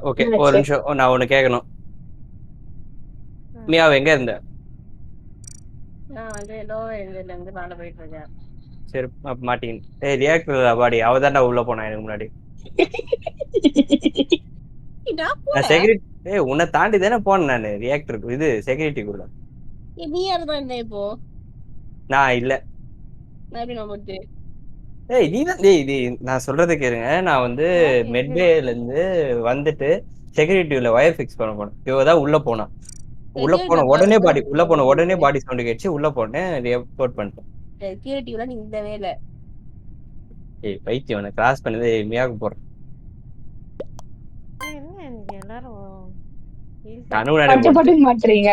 Okay ஒரு நிமிஷம் நான் ஒண்ணு கேட்கணும். மியாவ் எங்க இருந்த? நான் வந்து ஏதோ இதுல இருந்து மேல போயிட்டு இருக்கேன். சரி மாட்டீங்க. ரியாக்டர் பாடி அவதான்டா உள்ள போனா எனக்கு முன்னாடி. நான் செக்யூரிட்டி உன்னை தாண்டி தானே போனேன் நான் ரியாக்டருக்கு இது செக்யூரிட்டிக்குள்ள. நீ யாரு தான் இருந்த இப்போ? நான் இல்ல. நான் எப்படி நம்புறது? நீ தான் நான் சொல்றதை கேளுங்க. நான் வந்து மெட்பேல இருந்து வந்துட்டு செக்யூரிட்டில வயர் ஃபிக்ஸ் பண்ண போனேன். இவதான் உள்ள போனா. உள்ள போன உடனே பாடி சவுண்ட் கேட்டுச்சு. உள்ள போனேன் ரிப்போர்ட் பண்ணிட்டேன். செக்யூரிட்டில நீ இந்த வேலை. பைத்தியம் கிராஸ் பண்ணது மியாவுக்கு போறேன். எல்லாரும் மாட்டுறீங்க.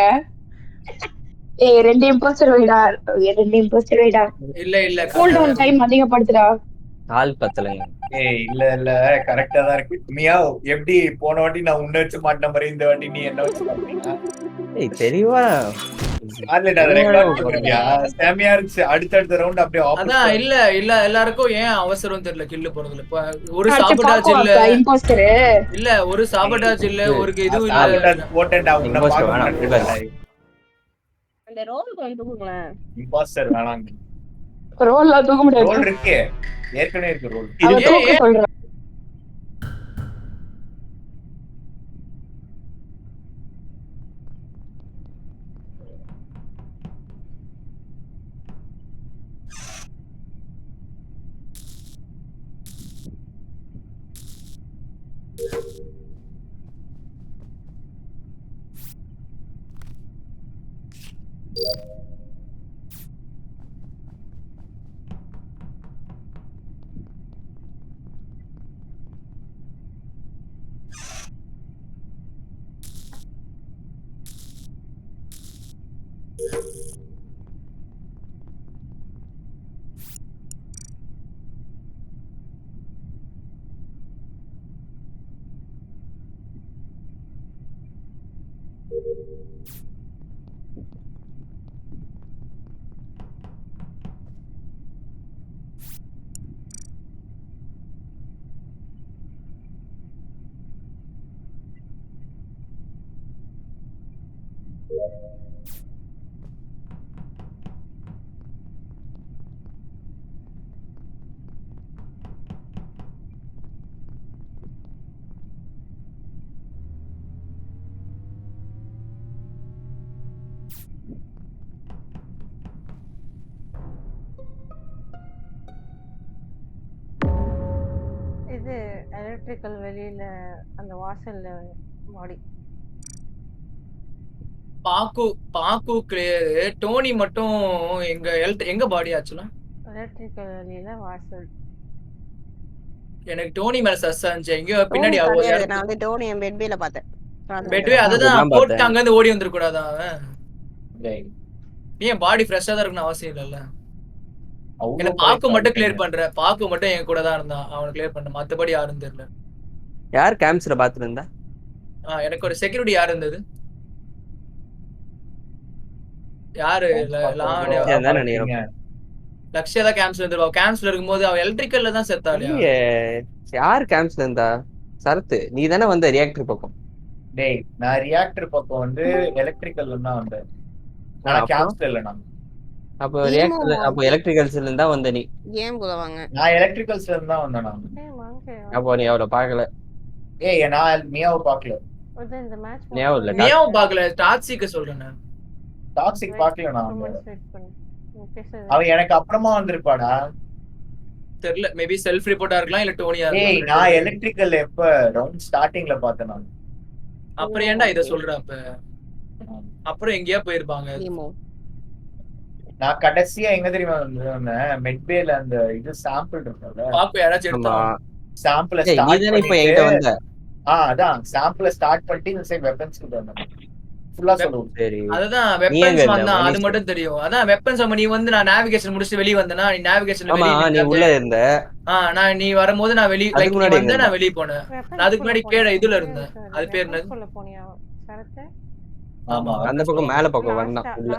ரெண்டு இம்போஸ்டர் வைடா. இல்ல கூல் டவுன் டைம் அதிகப்படுத்துடா. கால் பத்தலங்க. இல்ல கரெக்டா தான் இருக்கு. மியா எப்படி போன வாட்டி நான் உன்ன வச்சு மாட்டின மாதிரி இந்த வாட்டி நீ என்ன வச்சு மாட்டீங்க? தெரியவா செமையா இருந்துச்சு. அடுத்தடுத்த ரவுண்ட் அப்படியே அதான் இல்ல எல்லாருக்கும் ஏன் அவசரம் தெரியல கில்லு போறதுல. ஒரு சாபட்டாஜ் இல்ல இம்போஸ்டர் இல்ல ஒரு சாபட்டாஜ் இல்ல ஒரு இதுவும் இல்ல. போட்டேன்டா உன்ன பாக்க. அந்த ரோல் கொஞ்சம் தூக்குங்களேன். இம்போஸ்டர் வேணாங்க. ரோல்ல தூக்க முடியாது. ரோல் இருக்கு. ஏற்கனவே இருக்கு ரோல். அது தூக்க சொல்றேன். இது எலக்ட்ரிக்கல் வெளியில அந்த வாசல்ல பாடி. பாக்கு கிளியர். டோனி மட்டும் எங்க பாடி ஆச்சுனா எலக்ட்ரிக்கல் வெளியில வாசல். எனக்கு டோனி மேல சஸ்ஸாஞ்சு எங்க பின்னாடி நான் வந்து டோனி பெட்வேல பார்த்தேன். பெட்வே அதுதான் போட்டு அங்க இருந்து ஓடி வந்துர கூடாதா அவன்? ஏன் பாடி ஃப்ரெஷ்ஷா தான் இருக்கணும் அவசியம் இல்லல்ல. எனக்கு பாக்கு மட்டும் கிளியர் பண்ற. பாக்கு மட்டும் என் கூட தான் இருந்தான். அவனை கிளியர் பண்ண. மத்தபடி யாரும் தெரியல. யார் கேம்ப்ஸ்ல பாத்துட்டு இருந்தா? எனக்கு ஒரு செக்யூரிட்டி யார் இருந்தது? யாரு? லக்ஷ்யா தான் கேம்ப்ஸ்ல இருந்துருவா. கேம்ப்ஸ்ல இருக்கும்போது அவ எலக்ட்ரிக்கல்ல தான் செத்தாளே. யார் கேம்ப்ஸ்ல இருந்தா? சரத் நீ தானே வந்த ரியாக்டர் பக்கம். டேய் நான் ரியாக்டர் பக்கம் வந்து எலக்ட்ரிக்கல்ல தான் வந்தேன். நான் கேம்ப்ஸ்ல இல்ல. நான் அப்போ ரியாக்டர் அப்போ எலக்ட்ரிக்கல்ஸ்ல இருந்தா வந்த நீ. ஏன் போவாங்க? நான் எலக்ட்ரிக்கல்ஸ்ல இருந்தா வந்தேன் நான். அப்போ நீ அவளை பார்க்கல. நான் மியாவை பார்க்கல. இந்த மேட்ச் மியாவை பார்க்கல. டாக்ஸிக்க சொல்றேன் நான். டாக்ஸிக் பார்க்கல நான். அவன் எனக்கு அப்புறமா வந்திருப்பாடா. தெரியல. மேபி செல்ஃப் ரிப்போர்ட்டா இருக்கலாம் இல்ல டோனியா இருக்கலாம். நான் எலக்ட்ரிக்கல் எப்ப ரவுண்ட் ஸ்டார்டிங்ல பார்த்தேன் நான். அப்புறம் ஏன்டா இத சொல்ற? அப்ப அப்புறம் எங்கயா போயிருப்பாங்க. நான் கடைசியா எங்க தெரியுமா வந்தேன்? மெட்பேல அந்த இது சாம்பிள் இருக்குல்ல. பாப்பு யாராச்சும் எடுத்தாங்க. சாம்பிள ஸ்டார்ட் பண்ணி இப்ப எங்க வந்த? அதான் சாம்பிள ஸ்டார்ட் பண்ணிட்டு இந்த சைடு வெப்பன்ஸ் கிட்ட வந்தேன். ஃபுல்லா சொல்லுங்க. சரி. அதுதான் வெப்பன்ஸ் வந்தா அது மட்டும் தெரியும். அதான் வெப்பன்ஸ் நீ வந்து நான் நேவிகேஷன் முடிச்சு வெளிய வந்தேனா? நீ நேவிகேஷன்ல வெளிய நீ உள்ள இருந்த. நான் நீ வரும்போது நான் வெளிய வந்து நான் வெளிய போனேன். நான் அதுக்கு முன்னாடி கீழ இதுல இருந்தேன். அது பேர் என்னது? ஆமா அந்த பக்கம் மேல பக்கம் வந்தான் உள்ள.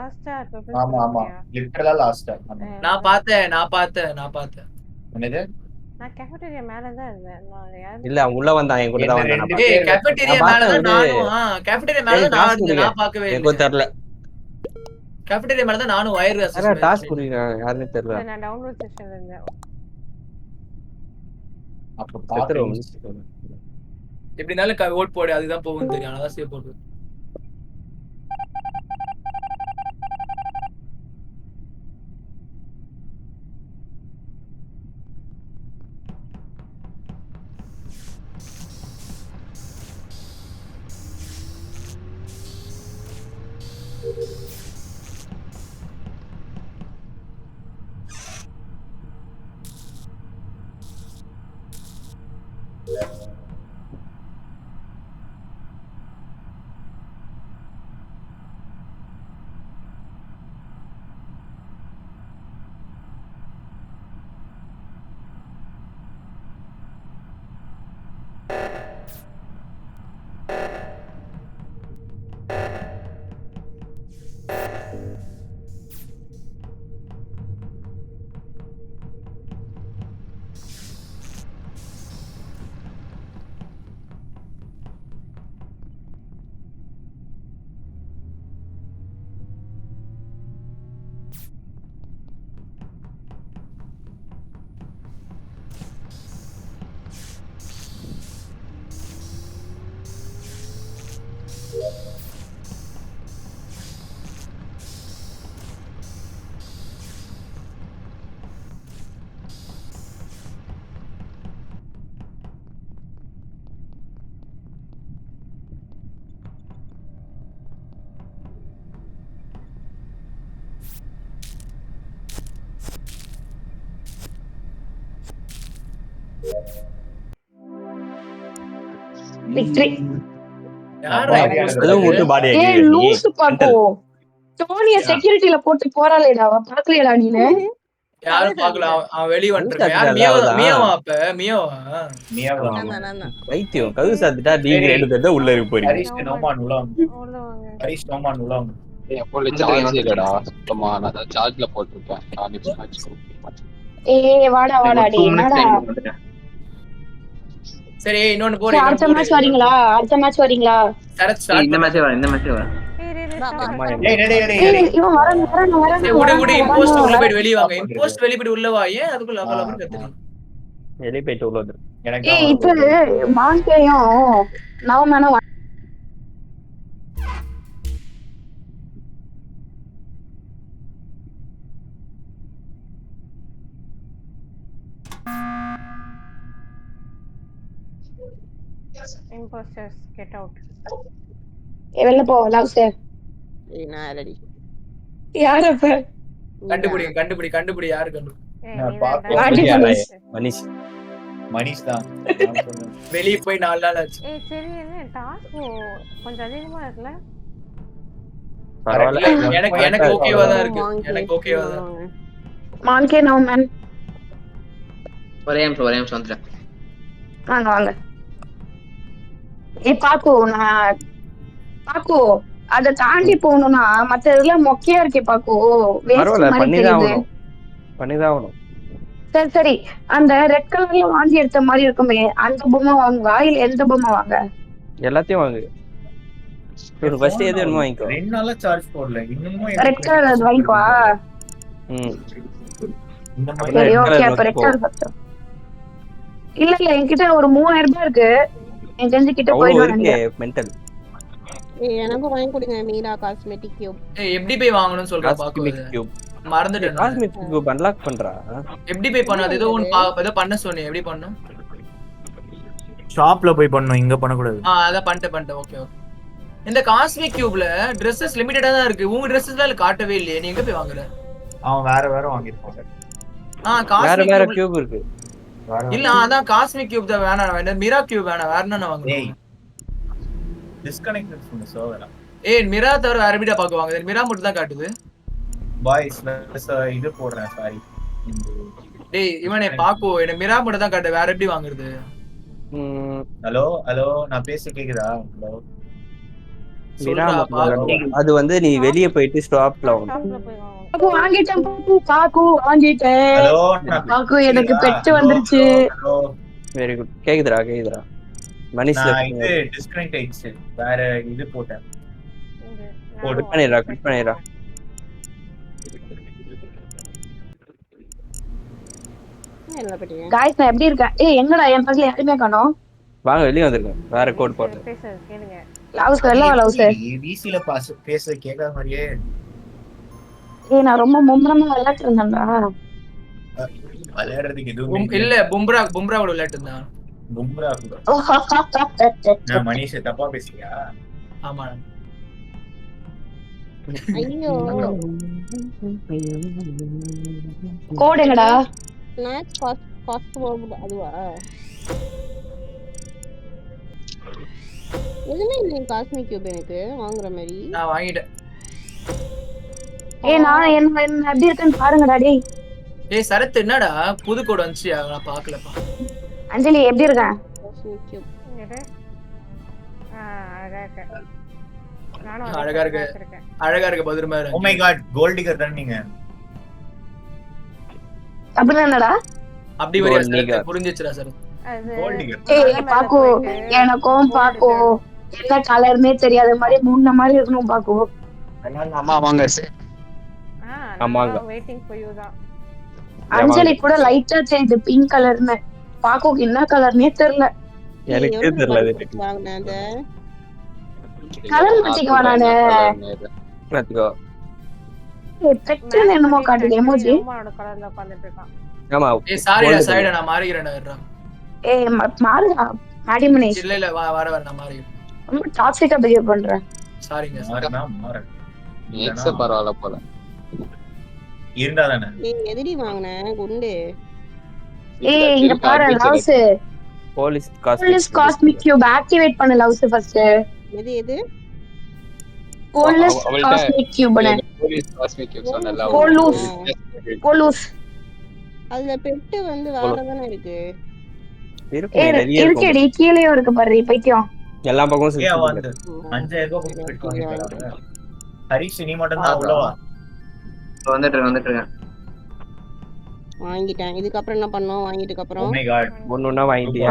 ஆமா லிட்டரலா லாஸ்ட். நான் பார்த்தேன். என்னது? நான் கேஃபேட்டீரியா மேல தான் இருந்தேன். நான் யாரும் இல்ல அவன் உள்ள வந்தான் என் கூட தான் என்ன வந்தான். ரெண்டு ஏய் பேர் கேஃபேட்டீரியா நான் மேல தான் பார்த்தேன் நானும் கேஃபேட்டீரியா மேல தான் நான் இருந்தேன். நான் பார்க்கவே எனக்கு இல்லை. தெரியல. கேஃபேட்டீரியா மேல தான் நானும் வயர் யாரா டாஸ்க் குடுங்க யாருன்னு தெரியல. இல்ல, நான் டவுன்லோட் செக்ஷன்ல இருந்தேன். அப்ப செத்துருவோம். பாத்து எப்படினாலும் ஓட் போடு அதுதான் போகும் தெரியும். அதான் சேவ் போடு. விக்டரி. யார் அதுவும் விட்டு பாடி ஏய் லூசு பாக்கோ. டோனிய செக்யூரிட்டில போட்டு போறாளேடா. அவ பாக்கலையடா நீனு? யாரும் பார்க்கல. அவன் வெளிய வந்துட்டான். யார் மியாவா அப்ப மியாவா? நான் வைத்தியம் கது சாத்திட்டா நீங்க ரெண்டு பேர் தான் உள்ள இருக்க போறீங்க. ஹரிஷ் நோமான் உள்ள வாங்க. உள்ள வாங்க. ஹரிஷ் நோமான் உள்ள வாங்க. என் போன்ல சார்ஜ் இல்லடா சுத்தமா. நான் தான் சார்ஜ்ல போட்டுருக்கேன். நான் இப்போ சார்ஜ் ஏய் வாடா வாடா டேய் என்னடா? சரி இன்னொன்னு சரி, போறேன். அடுத்த மேட்ச் வரீங்களா? அடுத்த மேட்ச் வரீங்களா? இந்த மேட்சே வர. ஏய் இவன் வரணும். உடு இம்போஸ்ட் உள்ள போய் வெளிய வாங்க. இம்போஸ்ட் வெளிய போய் உள்ள வா. ஏன் அதுக்குள்ள லபலப கத்துறீங்க? வெளிய போயிட்டு உள்ள வந்து. எனக்கு ஏய் இப்போ மாங்கேயும் நவமேனும் Imposters get out. வெளில போ லவ் சார். நான் ரெடி. யார் அப்ப? கண்டுபிடி யாரு கண்டு. நான் பாக்க வாடி போலீஸ். மனிஷ் மனிஷ் தான். வெளிய போய் 4 நாள் ஆச்சு. ஏய் சரி என்ன டாஸ்க் கொஞ்சம் அதிகமா இருக்குல? பரவாயில்ல. எனக்கு ஓகேவா தான் இருக்கு. எனக்கு ஓகேவா தான். மாங்கே நவமேன். ஒரே நிமிஷம் வந்துட்டேன். வாங்க. ஏய் பாக்கு அத தாண்டி போகணும்னா மத்த இதெல்லாம் மொக்கையா இருக்கே பாக்கு. பரவாயில்ல வேஸ்ட் மாதிரி தெரியுது. பண்ணிதான் ஆகணும். சரி அந்த ரெட் கலர்ல வாங்கி எடுத்த மாதிரி இருக்குமே அந்த பொம்மை வாங்குவா இல்ல எந்த பொம்மை வாங்க? எல்லாத்தையும் வாங்கு. ஃபர்ஸ்ட் எது வேணுமோ வாங்கிக்கோ. 2 நாளா சார்ஜ் போடல. இன்னும் ரெட் கலர் அது வாங்கிக்குவா. இந்த மாதிரி சரி ஓகே அப்ப ரெட் கலர் பத்து. இல்ல என்கிட்ட ஒரு 3000 ரூபாய் இருக்கு. என் தெரிஞ்சு கிட்ட போயிடுவாங்க. மென்டல். எனக்கு வாங்கி கொடுங்க மீரா காஸ்மெட்டிக் கியூப். எப்படி போய் வாங்கணும்னு சொல்றா பாக்கு. கியூப் மறந்துட்டேன். காஸ்மெட்டிக் கியூப் அன்லாக் பண்றா. எப்படி போய் பண்ண? அது ஏதோ ஏதோ பண்ண சொன்னே. எப்படி பண்ணனும்? ஷாப்ல போய் பண்ணனும். இங்க பண்ண கூடாது. அத பண்ணிட்டேன். ஓகே. இந்த காஸ்மிக் கியூப்ல Dresses லிமிட்டடா தான் இருக்கு. உங்க Dressesல காட்டவே இல்லையே. நீ எங்க போய் வாங்குற? அவன் வேற வாங்கிருப்பான். காஸ்மிக் வேற கியூப் இருக்கு. இல்ல அதான் காஸ்மிக் கியூப் தான் வேணாம். மிரா கியூப் வேணாம். வேற என்ன வாங்குறீங்க? டிஸ்கனெக்ட் பண்ணு சர்வர். ஏய் மிரா தவிர வேற எப்படிடா பாக்குவாங்க? மிரா மட்டும் தான் காட்டுது. பாய்ஸ் இது போடுறேன் சாரி. டேய் இவனே பாக்கு என்ன மிரா மட்டும் தான் காட்டுது. வேற எப்படி வாங்குறது? ஹலோ நான் பேச கேக்குதா? ஹலோ அது வந்து நீ வெளிய போயிட்டு ஸ்டாப்ல வாங்க. பாக்கு வாங்கிட்டேன் பாக்கு வாங்கிட்டேன். ஹலோ பாக்கு எனக்கு பெட்டு வந்துருச்சு. Very good. கேக்குதுடா மனிஷ் இது டிஸ்கனெக்ட் ஆயிடுச்சு. வேற இது போட்டேன். குட் பண்ணிடுறா. गाइस நான் எப்படி இருக்கேன்? ஏய் எங்கடா என் பக்கத்துல யாருமே காணோம். வாங்க வெளிய வந்துருங்க. வேற கோட் போடுறேன். கேளுங்க. லவ்ஸ் எல்லாம் லவ்ஸ். வீசில பேச கேட்காத மாதிரியே. ஏய் நான் ரொம்ப மும்ரமா விளையாட்டு இருந்தேன்டா. விளையாடுறதுக்கு எதுவும் இல்ல பும்ராவோட விளையாட்டு இருந்தான். பும்ரா நான் மனிஷ் தப்பா பேசியா? ஆமா. ஐயோ கோட் எங்கடா? மேட்ச் ஃபாஸ்ட் அதுவா எதுவுமே இல்லையா காஸ்மிக் கியூப் எனக்கு வாங்குற மாதிரி? நான் வாங்கிட்டேன். ஏய் நான் என்ன எப்படி இருக்கேன்னு பாருங்கடா டேய். ஏய் சரத் என்னடா புது கோட் வந்துச்சு நான் பார்க்கலப்பா. அஞ்சலி எப்படி இருக்க? காஸ்மிக் கியூப் அழகா இருக்கு பத்ரமா இருக்கு. Oh my god gold digger தான் நீங்க. அப்படினா என்னடா? அப்படி வரையா புரிஞ்சிச்சுடா சார். Gold digger. ஏய் பாக்கு எனக்கும் பாக்கு என்ன கலர்னே தெரியாத மாதிரி முன்ன மாதிரி இருக்கணும் பாக்கு. ஆமா வாங்க சார். ஆமாங்க வெயிட்டிங் ஃபார் யூ தான். அஞ்சலி கூட லைட்டா தெரியுது பிங்க் கலர்னு. பாக்குக்கு என்ன கலர்னே தெரியல. எனக்கே தெரியல அது. வாங்குனேன் கலர் மாத்திக்குவா நானு. பாத்துக்கோ. பெட்ல என்னமோ காட்டுது எமோஜி. அம்மாவோட கலர்ல உட்கார்ந்துட்டு இருக்கான். ஆமா. ஏய் சாரிடா நான் மாறிக்கிறேன்டா. ஏய் மாறுடா மாடி மனிஷ். இல்ல வர நான் மாறிக்கிறேன். ரொம்ப டாக்ஸிக்கா பிஹேவ் பண்ற. சாரிங்க மாறு. எக்ஸ் பரவாயில்லை போல. இருந்தாதானே. ஏய் எதிரி வாங்குனேன் குண்டு. ஏய் இங்க பாரு loves. Police cosmic cube activate பண்ணு லவ்ஸ் ஃபர்ஸ்ட். எது போலீஸ் காஸ்மிக் கியூப் பண்ணு. போலீஸ் காஸ்மிக் கியூப் சொன்னல. போலீஸ் அதுல பெட்டு வந்து வேறதானே இருக்கு. இருக்குடி கீழேயும் இருக்கு பாரு பைத்தியம். எல்லா பக்கமும் சுத்தி வந்து 5000 ரூபாய் பெட் வாங்கிட்டாங்க. ஹரிஷ் நீ மட்டும் தான் உள்ள வா. வந்துட்டு இருக்கேன். வாங்கிட்டேன். இதுக்கு அப்புறம் என்ன பண்ணோம்? வாங்கிட்டதுக்கு அப்புறம் ஓ மை காட் ஒண்ணுனா வாங்கிட்டியா?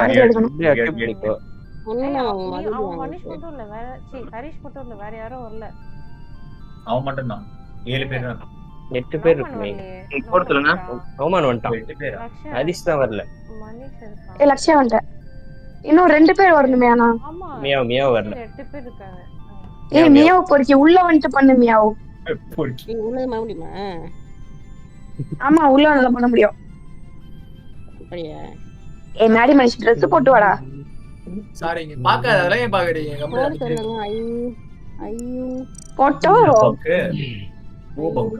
ஒண்ணுனா வாங்க. மனிஷ் மட்டும் இல்ல வேற ஹரிஷ் மட்டும் இல்ல வேற யாரும் வரல. அவன் மட்டும் தான் 7 பேர் தான். 8 பேர் இருக்குமே. போடுறதுலனா ரோமான் வந்துட்டான். 8 பேர். ஹரிஷ் தான் வரல. மனிஷ் இருக்கான். ஏ லட்சியா வந்துட்ட. இன்னும் 2 பேர் வரணுமே ஆனா. ஆமா. மியாவ் வரல. 8 பேர் இருக்காங்க. ஏய் மியாவ் பொறுக்கி உள்ள வந்துட்டு பண்ணு மியாவ். நீ உள்ள பண்ண முடியுமா? ஆமா உள்ள நல்லா பண்ண முடியும். அப்படியே ஏய் மேடி மனிஷ் Dress போட்டு வாடா. சாரிங்க பாக்காத அதெல்லாம் ஏன் பாக்குறீங்க? சொல்லுங்க. ஐயோ போட்டோ. ஓகே. ஓ பங்க.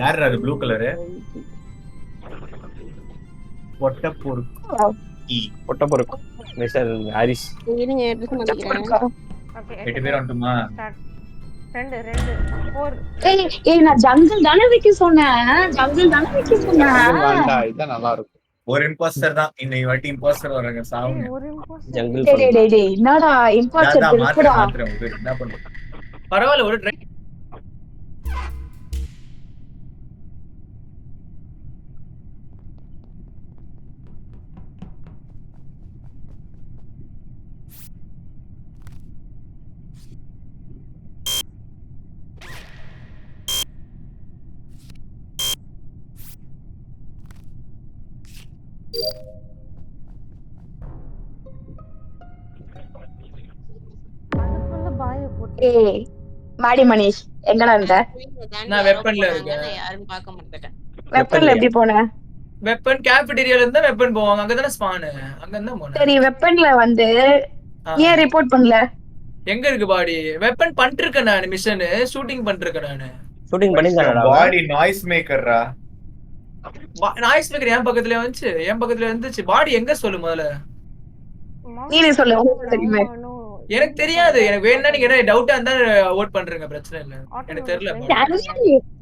யார் அது ப்ளூ கலர்? பொட்டப்பொருக்கு. மிஸ்டர் ஹரிஷ். இருங்க Dress மாத்திக்கிறேன். ஓகே 8 பேர் வந்துமா? 2 4. ஏய் நான் ஜங்கிள் தான வைக்க சொன்னேன். இதான் நல்லா இருக்கும். ஒரு இம்போஸ்டர் தான். இந்த வாட்டி இம்போஸ்டர் வராங்க சாவுங்க. ஜங்கிள். டேய் என்னடா இம்போஸ்டர் இருக்குடா. என்ன பண்ற? பரவாயில்ல ஒரு ட்ரை. அதுக்குள்ள பாய போட்டு. ஏய் மாடி மனிஷ் எங்கடா இருந்த? நான் வெப்பன்ல இருக்கேன். யாரும் பார்க்க மாட்டேன். வெப்பன்ல எப்படி போன? வெப்பன் கேஃபெட்டீரியால இருந்தா வெப்பன் போவாங்க. அங்க தான ஸ்பான். அங்க இருந்தா போனேன். சரி வெப்பன்ல வந்து ஏன் ரிப்போர்ட் பண்ணல? எங்க இருக்கு பாடி? வெப்பன் பண்ணிருக்கேன் நான் மிஷன் ஷூட்டிங் பண்ணிருக்கேன் நான். ஷூட்டிங் பண்ணிட்டானடா. பாடி நாய்ஸ் மேக்கர்ரா. நாய்ஸ் மேக்கர் என் பக்கத்துல வந்துச்சு. பாடி எங்க சொல்லு முதல்ல. நீனே சொல்லு உங்களுக்கு தெரியுமே. எனக்கு தெரியாது. எனக்கு வேணும்னா நீங்க என்ன டவுட்டா இருந்தா ஓட் பண்றீங்க பிரச்சனை இல்ல. எனக்கு தெரியல.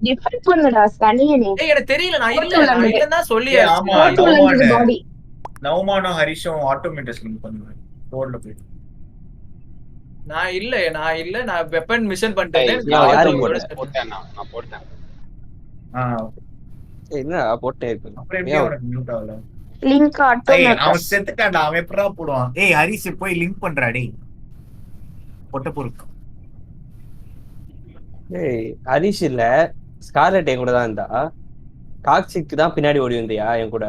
டிஃபரெண்ட் பண்ணடா சனியனே. ஏய் எனக்கு தெரியல நான் இல்லன்னா சொல்லியே. ஆமா நௌமானோ ஹரிஷும் ஆட்டோமேட்டிக் பண்ணுவாங்க. ரோட்ல போய் நான் வெப்பன் மிஷன் பண்ணிட்டேன். போட்டேன். என்ன போட்டே இருக்கு. அப்புறம் எப்படி அவனுக்கு மியூட் ஆகல? லிங்க் அவன் செத்துட்டான்டா. அவன் எப்படா போடுவான்? ஹரிஸ் போய் லிங்க் பண்றா டேய். பொட்ட பொறுக்கு. ஹரிஷ் இல்ல, ஸ்கார்லெட் என் கூட தான் இருந்தா. டாக்ஸிக் தான் பின்னாடி ஓடி வந்தியா என் கூட?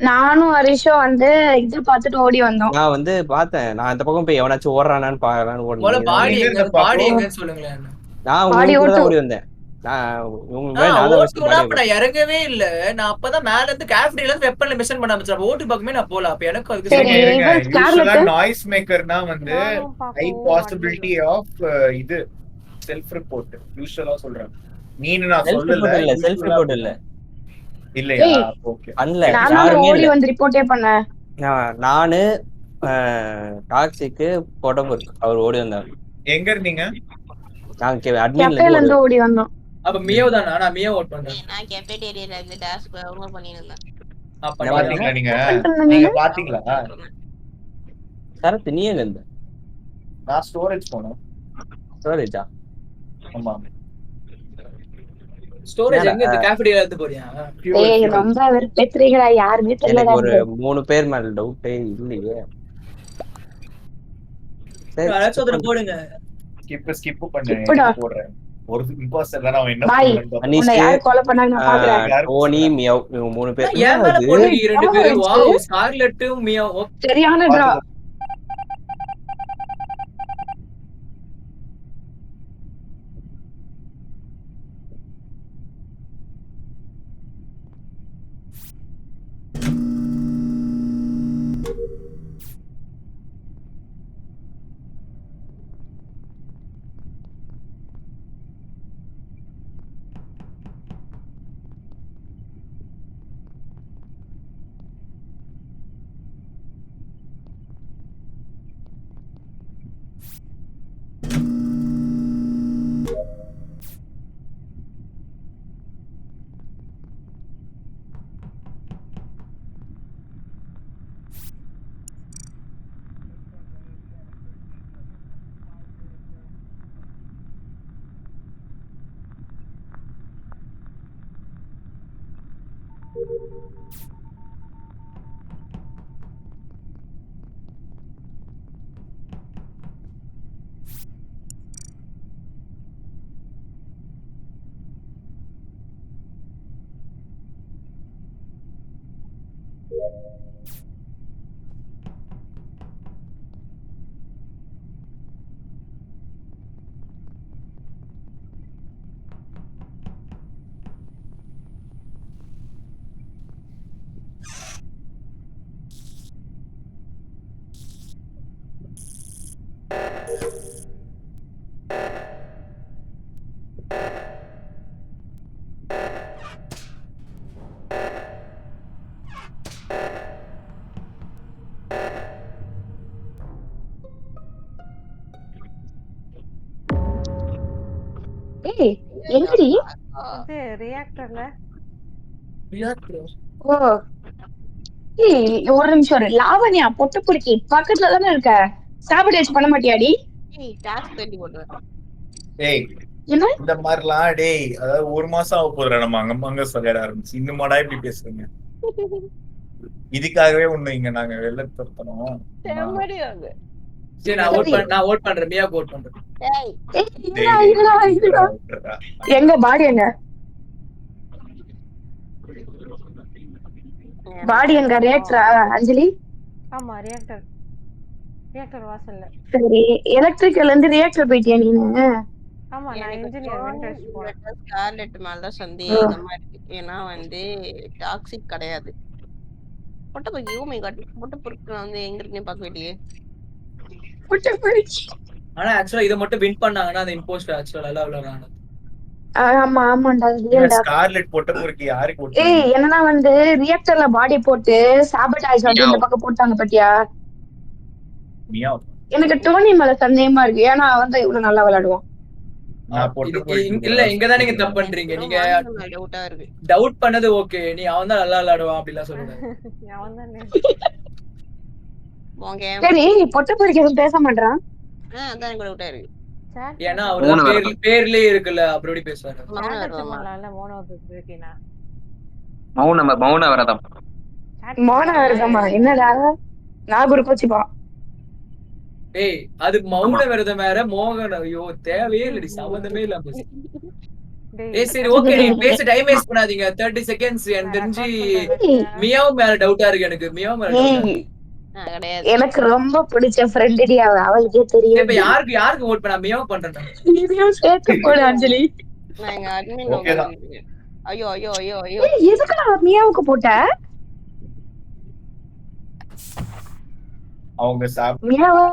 நானும் ஹரிஷும் வந்து இது பார்த்துட்டு ஓடி வந்தோம். நான் வந்து பார்த்தேன். நான் அந்த பக்கம் போய் எவனாச்சும் ஓடுறானான்னு பாக்கலான்னு பாடி ஓடுனேன். பாடி எங்கன்னு சொல்லுங்களேன். நான் உங்க கூட தான் ஓடி வந்தேன். இறங்கவே இல்ல. நான் அப்பதான் மேல இருந்து கேஃப்டீரியால இருந்து வெப்பன்ல மிஷன் பண்ண ஆரம்பிச்சேன். ஓட்டு பக்கமே நான் போல. அப்ப எனக்கு அதுக்கு நாய்ஸ் மேக்கர்னா வந்து ஹை பாசிபிலிட்டி ஆஃப் இது செல்ஃப் ரிப்போர்ட் யூசுவலா சொல்றேன். நான் சொல்லல செல்ஃப் ரிப்போர்ட் இல்ல. இல்லையா? ஓகே. அன்ல நான் ஓடி வந்து ரிப்போர்ட்டே பண்ணேன். நானு டாக்ஸிக் போட்டபோர் அவர் ஓடி வந்தாரு. எங்க இருந்தீங்க? நான் அட்மின்ல இருந்து ஓடி வந்தோம். அப்ப மியோ தானா? நான் மியோ ஓட் பண்றேன். நான் கேஃபேடேரியால இருந்து டாஸ்க் அவங்க பண்ணிட்டு இருந்தேன். பாத்தீங்களா நீங்க பாத்தீங்களா? சரத் நீ எங்க இருந்த? நான் ஸ்டோரேஜ் போனேன். ஸ்டோரேஜா? ஆமா. ஸ்டோரேஜ் எங்க இருக்கு? கேஃபேடேரியால இருந்து போறியா? ஏய் ரொம்ப வெறுப்பேத்துறீங்களா? யாருமே தெரியல. எனக்கு ஒரு 3 பேர் மேல டவுட்டே இல்லையே. சரி அலட்சோதர போடுங்க. ஸ்கிப் பண்ணு போடுறேன். ஒரு இம்போஸ்டர் தான அவன் என்ன பண்றான்? அனிஷ் யார் கால் பண்ணாங்க நான் பாக்குறேன். டோனி மியாவ் இவங்க 3 பேர். ஏன் மேல போடுறீங்க 2 பேரும்? வாவ் ஸ்கார்லெட் மியாவ் சரியான டிரா. ஏய் எங்கடி? இது ரியாக்டர்ல. ஓ ஏய் ஒரு நிமிஷம் இரு. லாவண்யா பொட்டு புடிக்கி பக்கத்துல தானே இருக்க. சாபிடேஜ் பண்ண மாட்டியாடி? ஏய் டாஸ்க் பண்ணி போடுறேன். ஏய் என்ன இந்த மாதிரிலாம் டேய் அதாவது 1 மாசம் ஆக போதுடா நம்ம அங்கங்க சொல்லிட ஆரம்பிச்சு. இன்னுமாடா இப்படி பேசுறீங்க? இதுக்காகவே ஒண்ணு இங்க நாங்க வெளில துரத்தணும். சரி நான் ஓட் பண்றேன். மியா ஓட் பண்றேன். எங்க பாடி எங்க? பாடி எங்க? ரியாக்டரா அஞ்சலி? ஆமா ரியாக்டர் வாசல்ல. சரி எலக்ட்ரிக்கல்ல இருந்து ரியாக்டர் போயிட்டியா நீங்க? ஆமா நான் இன்ஜினியர் வெண்டர்ஸ் போறேன். ஸ்கார்லெட் மேல தான் சந்தேகமா இருக்கு. ஏன்னா வந்து டாக்ஸிக் கிடையாது. பொட்ட போய் யூ மை காட் பொட்ட பொறுக்கு வந்து எங்க இருக்குன்னு பார்க்க வேண்டியே. பொட்ட போயிடுச்சு. ஆனா ஆக்சுவலா இத மட்டும் வின் பண்ணாங்கன்னா அந்த இம்போஸ்டர் ஆக்சுவலா நல்லா விளையாடுறாங்க. ஆமா ஆமாண்டா ரியல்டா. ஸ்கார்லெட் பொட்ட பொறுக்கு யாருக்கு ஓட்டு? ஏய் என்னன்னா வந்து ரியாக்டர்ல பாடி போட்டு சாபடாஜ் வந்து இந்த பக்கம் போட்டாங்க பாத்தியா? மியாவ். எனக்கு டோனி மேல சந்தேகமா இருக்கு. ஏன்னா வந்து இவ்வளவு நல்லா விளையாடுவான். இல்ல இங்கதான் நீங்க தப்பு பண்றீங்க. நீங்க டவுட்டா இருக்கு. டவுட் பண்ணது ஓகே. நீ அவன் தான் நல்லா விளையாடுவான் அப்படிலாம் சொல்லுங்க. அவன் தானே. சரி பொட்ட பொறுக்கு எதுவும் பேச மாட்டான். அதான் எனக்கு டவுட்டா இருக்கு. ஏன்னா அவரு பேர்லயே இருக்குல்ல அப்புறம் எப்படி பேசுவாரு மௌன விரதம் மௌன விரதமா என்னடா நாகூர் கோச்சிப்பா ஏய் அது மௌன விரதம் வேற மோகன் ஐயோ தேவையே இல்லடி சம்பந்தமே இல்லாம ஏய் சரி ஓகே நீ பேச டைம் வேஸ்ட் பண்ணாதீங்க 30 செகண்ட்ஸ் எனக்கு தெரிஞ்சு மியாவ் மேல டவுட்டா இருக்கு எனக்கு மியாவ் மேல எனக்கு ரொம்ப பிடிச்ச ஃப்ரெண்ட் அவளுக்கே தெரியும் இப்ப யாருக்கு வோட் பண்ணா மியாவ் பண்றேன் நீயும் சேர்த்து போடு அஞ்சலி நான் அட்மின் ஐயோ ஐயோ ஐயோ ஐயோ எதுக்கு நான் மியாவுக்கு போட்ட அவங்க மியாவா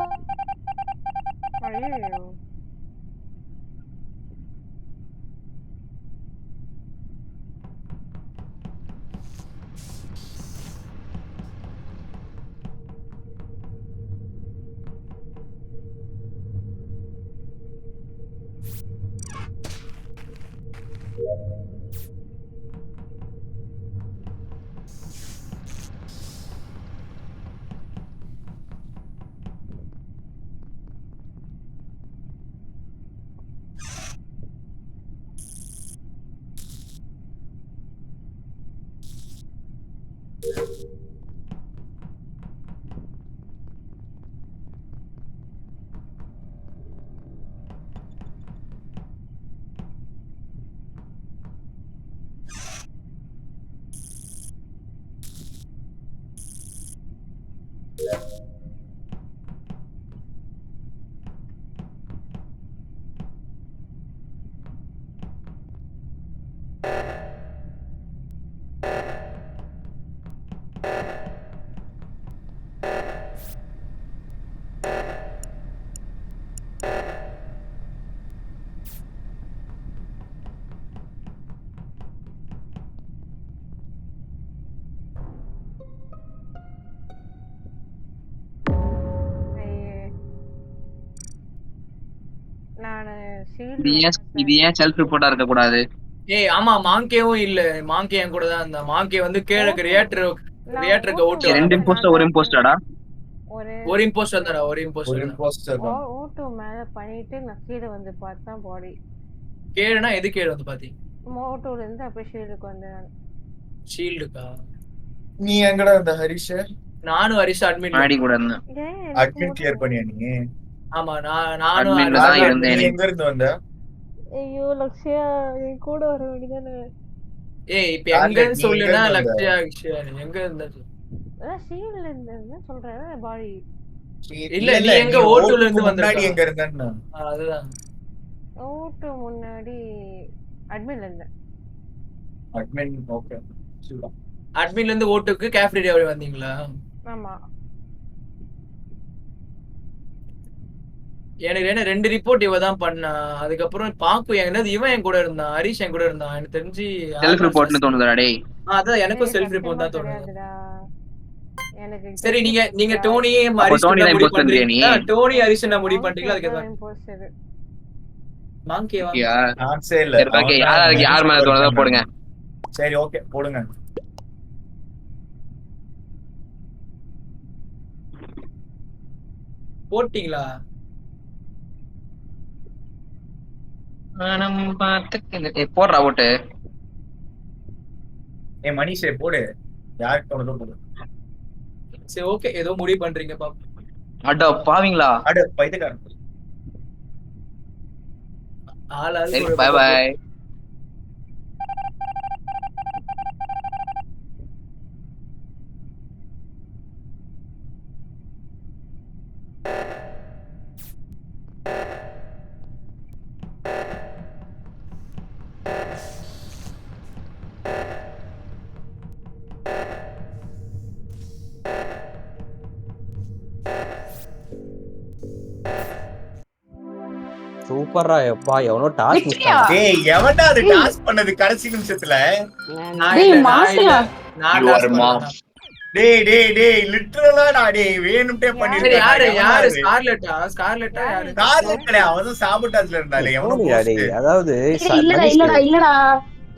இது ஏன் செல்ஃப் ரிப்போர்ட்டா இருக்க கூடாது ஏய் ஆமா மாங்கேவும் இல்ல மாங்கே என் கூட தான் இருந்தா மாங்கே வந்து கீழ ரியாக்டருக்கு ஓட்டு ரெண்டு இம்போஸ்டர் ஒரு இம்போஸ்டரா ஒரு இம்போஸ்டர் தான்டா ஒரு இம்போஸ்டர் ஓட்டு மேல பண்ணிட்டு நான் கீழ வந்து பார்த்தா பாடி கீழனா எது கீழ வந்து பாத்தீங்க மோட்டோல இருந்து அப்படியே ஷீல்டுக்கு வந்தேன் ஷீல்டுக்கா நீ எங்கடா இருந்த ஹரிஷ் நானும் ஹரிஷ் அட்மின் மாடி கூட இருந்தேன் அட்மின் கிளியர் பண்ணியா நீ ஆமா நானும் அட்மின்ல தான் இருந்தேன் எங்க இருந்து வந்த ஐயோ லக்ஷ்யா என் கூட வர வேண்டியதானே ஏய் இப்ப எங்கன்னு சொல்லுனா லக்ஷ்யா எங்க இருந்தது அதான் ஷீல்ட்ல இருந்தேன்னு சொல்றேன் பாடி இல்ல நீ எங்க ஓட்டுல இருந்து வந்தடி எங்க இருந்தன்னா அதுதான் ஓட்டு முன்னாடி அட்மின்ல இருந்தேன் அட்மின் ஓகே அட்மின்ல இருந்து ஓட்டுக்கு கேஃபேரியா வரை வந்தீங்களா ஆமா எனக்கு என்ன 2 ரிப்போர்ட் இவ தான் பண்ணா அதுக்கப்புறம் பாக்கு என்னது இவன் என் கூட இருந்தான் ஹரிஷ் என் கூட இருந்தான் எனக்கு தெரிஞ்சு செல்ஃப் ரிப்போர்ட்னு தோணுதுடா டேய் அதான் எனக்கும் செல்ஃப் ரிப்போர்ட் தான் தோணுது எனக்கு சரி நீங்க டோனி ஹரிஷ் முடிவு பண்றீங்க டோனி ஹரிஷ் என்ன முடிவு பண்றீங்களா அதுக்கு தான் மாங்கேவா சான்ஸே இல்ல சரி ஓகே யார் மேல தோணுதோ போடுங்க சரி ஓகே போடுங்க போட்டீங்களா போடுறா ஓட்டு மணிஷே போடு யாருக்கு தோணுதோ போடு சரி ஓகே ஏதோ முடிவு பண்றீங்க பாப்போம் அட பாவீங்களா அட பைத்தியக்காரன் சரி பை பை சூப்பரா எப்பா எவனோ டாஸ்க் டேய் எவன்டா அது டாஸ்க் பண்ணது கடைசி நிமிஷத்துல டேய் லிட்டரலா டேய் வேணும்ட்டே பண்ணிருக்கான் யாரு ஸ்கார்லெட்டா யாரு ஸ்கார்லெட் அவன் சாபட்டாஸ்ல இருந்தாலே எவனோ டேய் அதாவது இல்லடா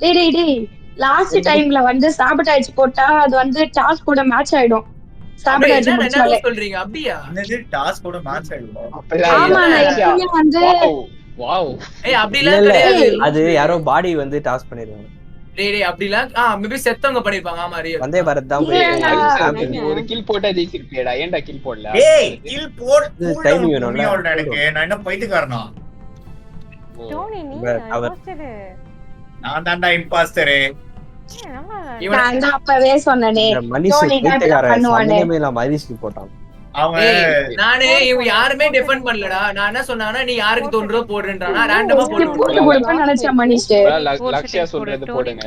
டேய் லாஸ்ட் டைம்ல வந்து சாபட்டாஜ் போட்டா அது வந்து டாஸ்க் கூட மேட்ச் ஆயிடும் சாப்பிடாச்சு முடிச்சாலே. சொல்றீங்க அப்படியா? என்னது டாஸ்க் கூட மேட்ச் ஆயிடும். ஆமா நான் எப்பவுமே வந்து வாவ். ஏய் அப்படிலாம் கிடையாது. அது யாரோ பாடி வந்து டாஸ் பண்ணிருக்காங்க. டேய் அப்படிலாம் மேபி செத்தவங்க பண்ணிருப்பாங்க. ஆமா ரியல். வந்தே பாரத் தான் ஒரு கில் போட்டா ஜெயிச்சிருக்கேடா. ஏன்டா கில் போடல? ஏய் கில் போட் டைமிங் வேணும்ல. எனக்கு நான் என்ன பைத்தியக்காரனா? டோனி நீ அவர் இம்போஸ்டர். நான் தான்டா இம்பாஸ்டர். நான் தான் அப்பவே சொன்னனே மனிஷ் டோனி தான் கேட்டகார பண்ணுவானே. சமயமே மனிஷ்க்கு போட்டான். நானே இவங்க யாருமே டிஃபெண்ட் பண்ணலடா. நான் என்ன சொன்னானா நீ யாருக்கு தோன்றோ போடுறேன்றானா ரேண்டமா போட்டு போடுப்பேன்னு நினைச்சேன் மனிஷ். லக்ஷ்யா சொல்றது போடுங்க.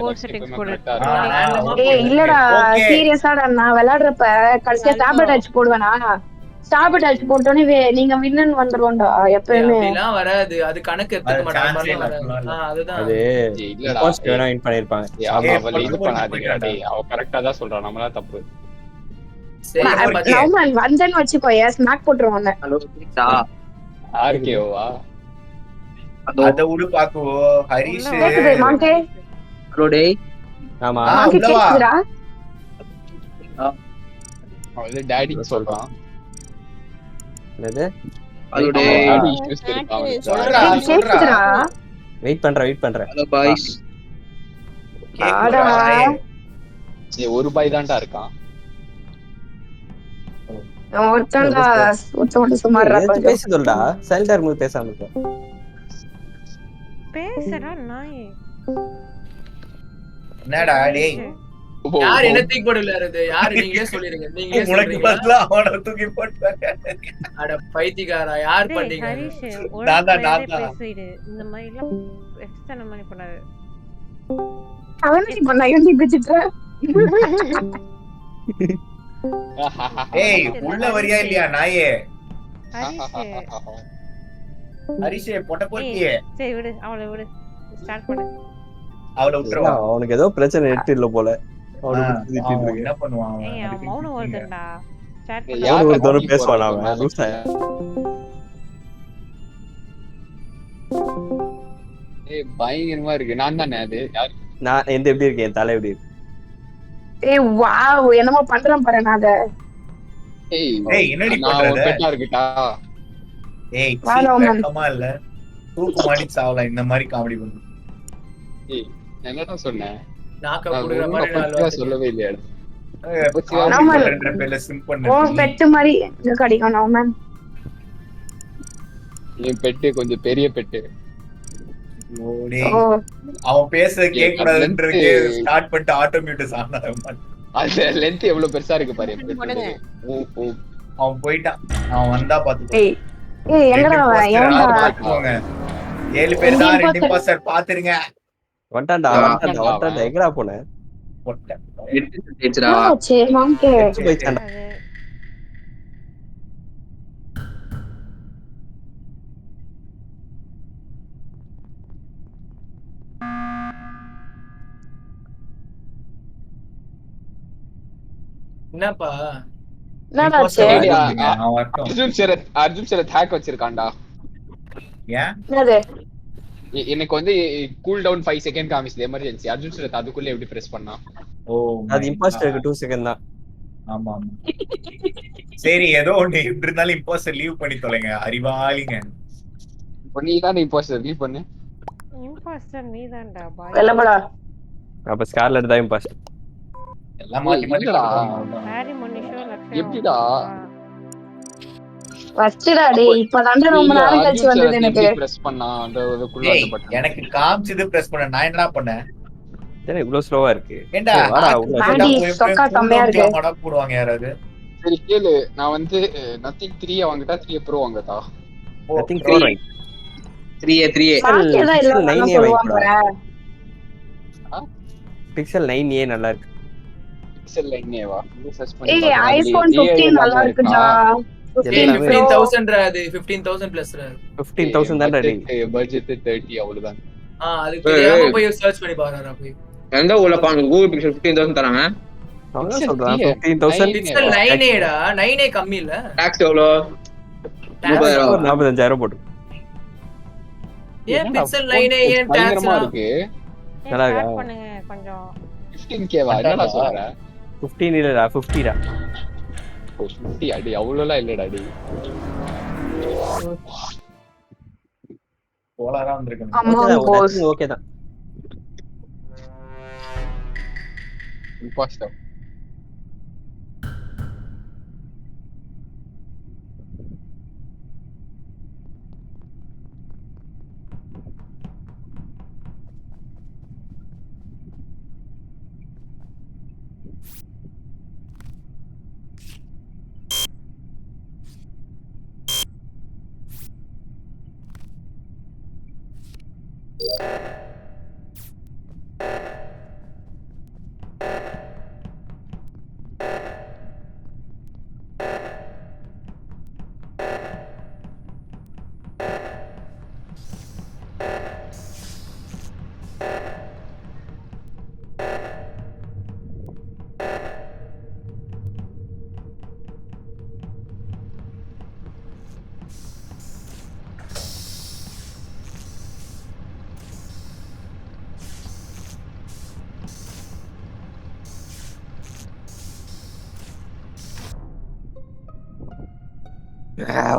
ஏய் இல்லடா சீரியஸாடா நான் விளையாடுறப்ப கடைசியா சாப்பிட் அடிச்சு போடுவேனா? சாப்பிட் அடிச்சு போட்டோனே நீங்க வின்னன் வந்துருவோம்டா எப்பவுமே. அப்படிலாம் வராது. அது கணக்கு எடுத்துக்க மாட்டாங்க. அதுதான். அது இல்லடா போஸ்ட் வேணா வின் பண்ணிருப்பாங்க. ஆமா அவளை இது பண்ணாதீங்கடா டேய். அவ கரெக்ட்டா தான் சொல்றா. நம்மளா தப்பு. நௌமன் வந்தேன்னு வச்சுக்கோயே ஸ்மாக் போட்டுருவாங்க. ஹலோ கேக்குதா? ஆர்கேவா? அத உடு பாக்குவோ ஹரிஷ். கேக்குது மாங்கே? ஹலோ டேய். ஆமா மாங்கே கேக்குதுடா? அவளே டாடி சொல்றான். என்னது? ஹலோ டேய். டாடி இஷ்யூஸ் இருக்கான். சொல்றா கேக்குதுடா? வெயிட் பண்றேன். Hello boys. ஆடா ஏய் ஒரு பாய் தான்டா இருக்கான். ஒருத்தன்டா ஒருத்தன் சுமாரா கொஞ்சம் பேசுதுடா. சைலண்டா இருக்கும்போது பேசாம இருக்க. பேசுறா நாயே. என்னடா டேய்? யார் என்ன தூக்கி போடுறாரு? யார் நீங்களே சொல்லிருங்க. நீங்களே உனக்கு சொல்றீங்க. பதிலா அவன தூக்கி போட்டாங்க. அட பைத்தியக்காரா யார் பண்ணீங்க? ஹரிஷ் நான் தான். பேசிடு. இந்த மாதிரி எல்லாம் எக்ஸ்ட்ரா மாதிரி பண்ணாரு. அவன் இப்ப நான் யோசி பிச்சிட்டேன். ஏய் உள்ள வரியா இல்லையா நாயே? ஹரிஷே பொட்ட போட்டியே. சரி விடு அவளை விடு. ஸ்டார்ட் பண்ணு. அவளை விட்டுருவா. அவனுக்கு ஏதோ பிரச்சனை நெட் இல்ல போல. அவனுக்கு என்ன பண்ணுவான் அவன்? ஏய் அவன் மௌனம் வருதுடா. ஸ்டார்ட் பண்ணு. யார் ஒரு தடவை பேசுவான் அவன். லூசா. ஏய் பயங்கரமா இருக்கு. நான் தானே அது? யார்? நான் எப்படி இருக்கேன்? தலை எப்படி இருக்கு? ஏய் வாவ் என்னமோ பண்றேன் பாரு நான் அத. ஏய் என்னடி நான் ஒரு பண்றது? பெட்டா இருக்கட்டா? ஏய் கமா இல்ல. தூக்கு மாடி சாவல இந்த மாதிரி காமெடி பண்ணு. ஏய் என்னடா சொன்னேன்? நாக்க புடுற மாதிரி நான் சொல்லவே இல்லையா? நாம ரெண்டு பேர்ல சிம் பண்ணு. ஓ பெட் மாதிரி இங்க கடிக்கும் நௌமன். என் பெட்டு கொஞ்சம் பெரிய பெட்டு. ஓடே அவன் பேச கேட்க கூடாதுன்றதுக்கு ஸ்டார்ட் பண்ணிட்டு ஆட்டோ மியூட் ஆனா அது லெந்த் எவ்வளவு பெருசா இருக்கு பாரு. அவன் போயிட்டான். அவன் வந்தா பாத்துக்கோ. ஏய் ஏய் எங்கடா எவன்டா? பாத்துக்கோங்க. 7 பேர் தான் ரெண்டு இம்பாஸ்டர் பாத்துருங்க. வண்டான்டா எங்கடா போன? ஏச்சுடா. சரி மாங்கே. என்னப்பா? என்னடாச்சு? அர்ஜுன் சரத் ஹேக் வச்சிருக்கான்டா. ஏன்? என்னது? எனக்கு வந்து கூல் டவுன் 5 செகண்ட் காமிச்சது எமர்ஜென்சி. அர்ஜுன் சரத் அதுக்குள்ள எப்படி பிரஸ் பண்ணா? ஓ அது இம்பாஸ்டருக்கு 2 செகண்ட் தான். ஆமா ஆமா. சரி ஏதோ ஒண்ணு எப்படி இருந்தாலும் இம்பாஸ்டர் லீவ் பண்ணி தொலைங்க. அறிவாளிங்க. நீ தான் இம்பாஸ்டர் லீவ் பண்ணு. இம்பாஸ்டர் நீதான்டா பாய். வெள்ளப்படா. அப்ப ஸ்கார்லெட் தான் இம்பாஸ்டர். எல்லாம் மாத்தி மாத்தி ஹாரி மனிஷோ லக்ஷ்யா. எப்படிடா? வச்சிடா டேய் இப்பதான் ரொம்ப நேரம் கழிச்சு வந்தது எனக்கு. பிரஸ் பண்ணா அந்த அதுக்குள்ள அந்த பட்டன். எனக்கு காமிச்சது பிரஸ் பண்ண. நான் என்ன பண்ணேன்? சரி இவ்ளோ ஸ்லோவா இருக்கு. ஏண்டா மாடி சொக்கா கம்மியா இருக்கு. மட போடுவாங்க யாராவது. சரி கேளு. நான் வந்து நத்திங் 3 வாங்கிட்டா 3 ப்ரோ வாங்கதா? Nothing bro right. 3A. மார்க்கெட்டா இல்ல நான் சொல்லுவாங்க பாரு. பிக்சல் 9a நல்லா இருக்கு. பிக்சல் 9a வா? சர்ச் பண்ணி ஏய் ஐபோன் 15 நல்லா இருக்குடா. 15,000 அது 15,000 பிளஸ் 15,000 தான் ரெடி. பட்ஜெட் 30 அவ்வளவுதான். அதுக்கு தெரியாம போய் சர்ச் பண்ணி பாருடா போய். எந்த ஊர்ல பாங்க கூகுள் பிக்சல் 15,000 தராங்க. அவன் சொல்றான் 15,000 பிக்சல் 9a டா. 9a கம்மி இல்ல. டாக்ஸ் எவ்வளவு? 45,000 போடு. ஏன் பிக்சல் 9a ஏன் டாக்ஸ் இருக்கு? நல்லா இருக்கா? பண்ணுங்க கொஞ்சம். 15k வா? என்னடா சொல்ற? 15 இல்லடா 50 டா. 50 அடி அவ்வளோலாம் இல்லடா அடி. போலாரா வந்திருக்கேன். ஓகே தான். இம்பாஸ்டர்.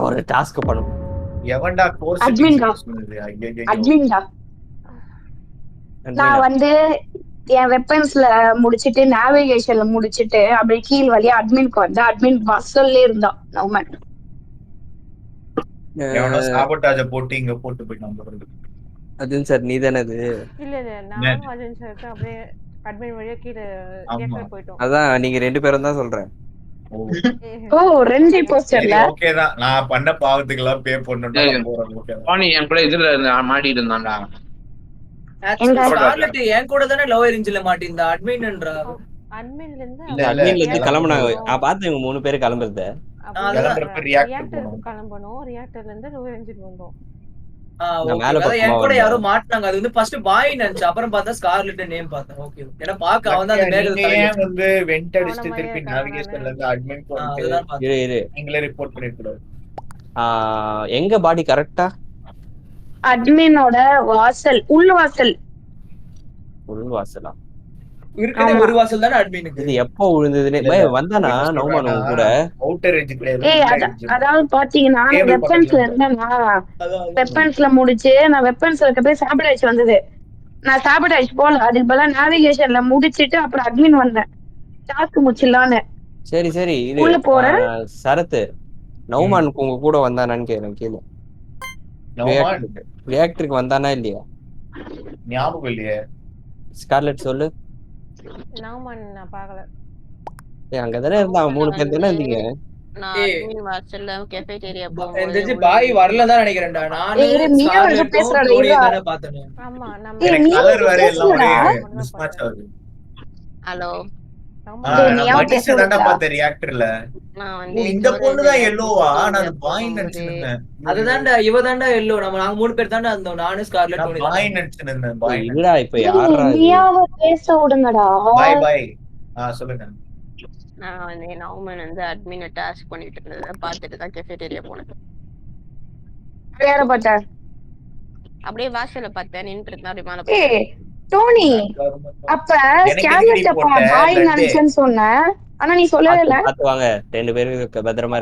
ஒரு டாஸ்க் பண்ணணும். எவன்டா கோர்ஸ் அட்மின்டா. சொன்னது? ஐயோ அட்மின்டா. நான் வந்து என் வெப்பன்ஸ்ல முடிச்சிட்டு நேவிகேஷன்ல முடிச்சிட்டு அப்படியே கீழ் வழியா அட்மின்க்கு வந்து அட்மின் வாசல்ல இருந்தா நோமன். எவனோ சாபோட்டாஜ போட்டு இங்க போட்டு போய் நம்புறது. அதுன் சார் நீ தானே அது? இல்ல நானும் அஜன் சார் அப்படியே அட்மின் வழியா கீழ ரியாக்டர் போயிட்டோம். அதான் நீங்க 2 பேரும் தான் சொல்றேன். ஓ 2 போஸ்டர்ல ஓகே தான். நான் பண்ண பாவத்துக்கு எல்லாம் பே பண்ணனும்டா போறேன். ஓகே தான். பாணி என் கூட இதுல மாட்டிட்டு இருந்தான்டா. ஸ்கார்லெட் என் கூட தானே லவ் ரேஞ்சில மாட்டிருந்தா அட்மின்ன்றா. அட்மின்ல இருந்து அட்மின்ல இருந்து கிளம்புனாங்க. பாத்து இவங்க 3 பேர் கிளம்புறத. ரியாக்டருக்கு கிளம்பணும். ரியாக்டர்ல இருந்து லோ ரேஞ்சுக்கு வந்தோம். என் கூட யாரோ மாட்டாங்க. அது வந்து ஃபர்ஸ்ட் பாய் நினைச்சு அப்புறம் பார்த்தா ஸ்கார்லெட் நேம் பார்த்தேன். ஓகே ஏன்னா பாக்க அவன் தான் அந்த மேகத்துல வந்து வெண்ட் அடிச்சிட்டு திருப்பி நேவிகேஷன்ல இருந்து அட்மின் போட்டு நீங்களே ரிப்போர்ட் பண்ணிருக்கீங்க. எங்க பாடி கரெக்ட்டா? அட்மினோட வாசல் உள் வாசல். உள் வாசலா? இருக்கதே ஒரு வாசல் தானே அட்மினுக்கு. இது எப்போ விழுந்ததுனே வந்தானா நோமான் கூட அவுட்டர் ரேஞ்ச் கிடையாது. அதாவது பாத்தீங்கன்னா வெப்பன்ஸ்ல இருந்தேனா வெப்பன்ஸ்ல முடிச்சு நான் வெப்பன்ஸ்ல இருக்க போய் சாபிடைஸ் வந்தது. நான் சாபிடைஸ் போல அதுக்கு பதிலா நேவிகேஷன்ல முடிச்சிட்டு அப்புறம் அட்மின் வந்தேன் டாஸ்க் முடிச்சிடலான்னு. சரி இது உள்ள போறேன். சரத்து நோமான் உங்க கூட வந்தானான்னு கேக்குறேன் கீழ. ரியாக்டருக்கு வந்தானா இல்லையா? ஞாபகம் இல்லையே. ஸ்கார்லெட் சொல்லு. நோமான் நான் பார்க்கல. அங்க தானே இருந்தா 3 பேர் தானே இருந்தீங்க. நான் அட்மின் வாசல்ல கேஃபேட்டேரியா போகும்போது எந்தஜி பாய் வரல தான் நினைக்கிறேன்டா. நானு ஸ்கார்லெட்டும் டோனி தானே பார்த்தேன். ஆமா நம்ம கலர் வேற எல்லாம் ஒரே மிஸ்மேட்ச் ஆகுது. ஹலோ நான் மடிச்ச தான்டா பார்த்தேன் ரியாக்டர்ல. நான் வந்து இந்த பொண்ணு தான் எல்லோவா? நான் பாய் நினைச்சிருந்தேன். அதுதான்டா இவ தான்டா எல்லோ. நாங்க 3 பேர் தான்டா இருந்தோம். நானு ஸ்கார்லெட் டோனி பாய் நினைச்சிருந்தேன். பாய் இல்லடா இப்ப யாரா நீயாவ பேச விடுங்கடா. பாய் சொல்லுங்க. நான் வந்து நௌமன் வந்து அட்மின் டாஸ்க் பண்ணிட்டு இருந்ததை பார்த்துட்டு தான் கேஃபேட்டேரியா போனேன். யார பார்த்தா? அப்படியே வாசல்ல பார்த்தேன் நின்னுட்டு இருந்தா அப்படியே மேல ஏய் டோனி அப்ப ஸ்கேன்லெட் அப்ப பாய் நினைச்சேன்னு சொன்ன. ஆனா நீ சொல்லவே இல்ல. பாத்து வாங்க 2 பேருக்கு பத்திரமா.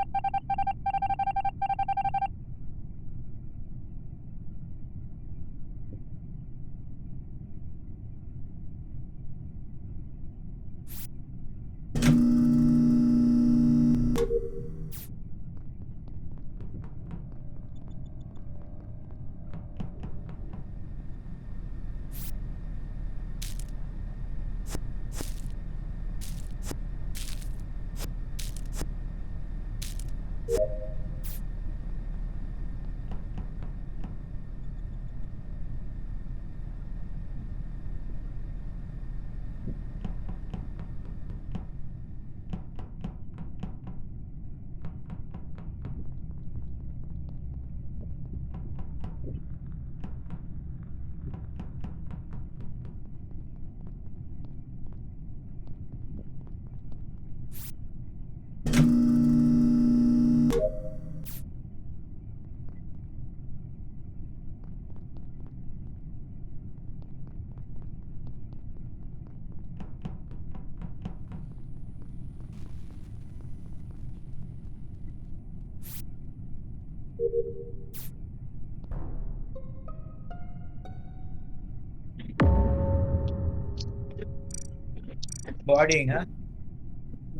பாடிங்க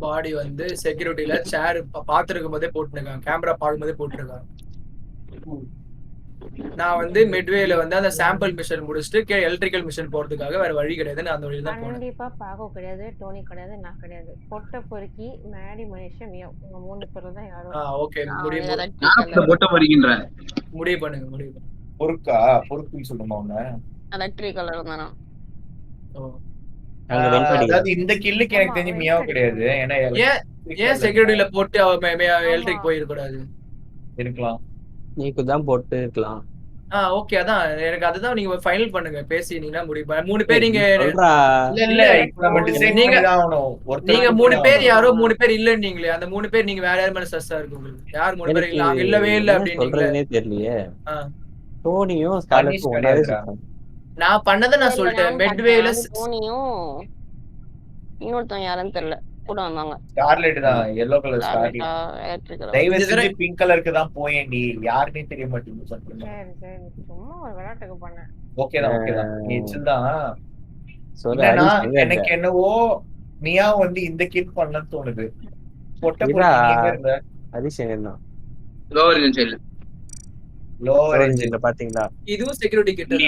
பாடி வந்து செக்யூரிட்டில சேர் பாத்துருக்கும் போதே போட்டுருக்காங்க, கேமரா பார்க்கும்போதே போட்டுருக்காங்க. நான் வந்து மிட்வேல வந்து அந்த சாம்பிள் மிஷன் முடிச்சுட்டு எலக்ட்ரிக்கல் மிஷன் போறதுக்காக வேற வழி கிடையாது, நான் அந்த வழியில தான் போனேன். கண்டிப்பா பாகோ கிடையாது, டோனி கிடையாது, நான் கிடையாது. பொட்ட பொறுக்கி, மேடி, மனுஷன், மியா உங்க 3 பேர்ல தான் யாரோ. ஓகே முடிவு போட்ட போறீங்கன்றேன். முடிவு பண்ணுங்க. பொறுக்குன்னு சொல்லுமா உன்ன? எலக்ட்ரிக்கல் இருந்தானா? அதாவது இந்த கில்லுக்கு எனக்கு தெரிஞ்சு மியாவ் கிடையாது. ஏன்னா ஏன் செக்யூரிட்டில போட்டு அவ எலக்ட்ரிக் போயிருக்க கூடாது? இருக்கலாம். நீக்கு தான் போட்டு இருக்கலாம். ஓகே, அதான் எனக்கு அதுதான் நீங்க ஃபைனல் பண்ணுங்க, பேசினீங்கன்னா முடிவு. 3 பேர் நீங்க இல்ல இப்ப நம்ம டிசைன் பண்ணி தான் ஆகணும். நீங்க 3 பேர் யாரோ 3 பேர் இல்லன்னீங்களே, அந்த 3 பேர் நீங்க வேற யார் மேல ஸ்ட்ரெஸ்ஸா இருக்கு உங்களுக்கு? யார் 3 பேர் இல்ல அங்க இல்லவே இல்ல அப்படினீங்களே தெரியலையே. டோனியும் ஸ்கார்லெட்டும் ஒண்ணாவே சுத்தாங்க. நான் பண்ணதை நான் சொல்லிட்டேன். மெட்வேல டோனியும் இன்னொருத்தன் யாருன்னு தெரியல கூட வந்தாங்க. ஸ்கார்லெட் தான், yellow கலர் ஸ்கார்லெட். எலக்ட்ரிக்கல் தயவு செஞ்சு பிங்க் கலருக்கு தான் போயேண்டி, யாருனே தெரிய மாட்டேங்குது சொல்லுங்க. சரி சும்மா ஒரு விளையாட்டுக்கு பண்ணேன். ஓகே தான் நீ சில்தான். என்னன்னா எனக்கு என்னவோ மியா வந்து இந்த கிட் பண்ணன்னு தோணுது. பொட்ட பொறுக்கி எங்க இருந்த? அதிசயம் தான். லோவர் இன்ஜின் லோவர் இன்ஜின் பாத்தீங்களா? இதுவும் செக்யூரிட்டி கிட்ட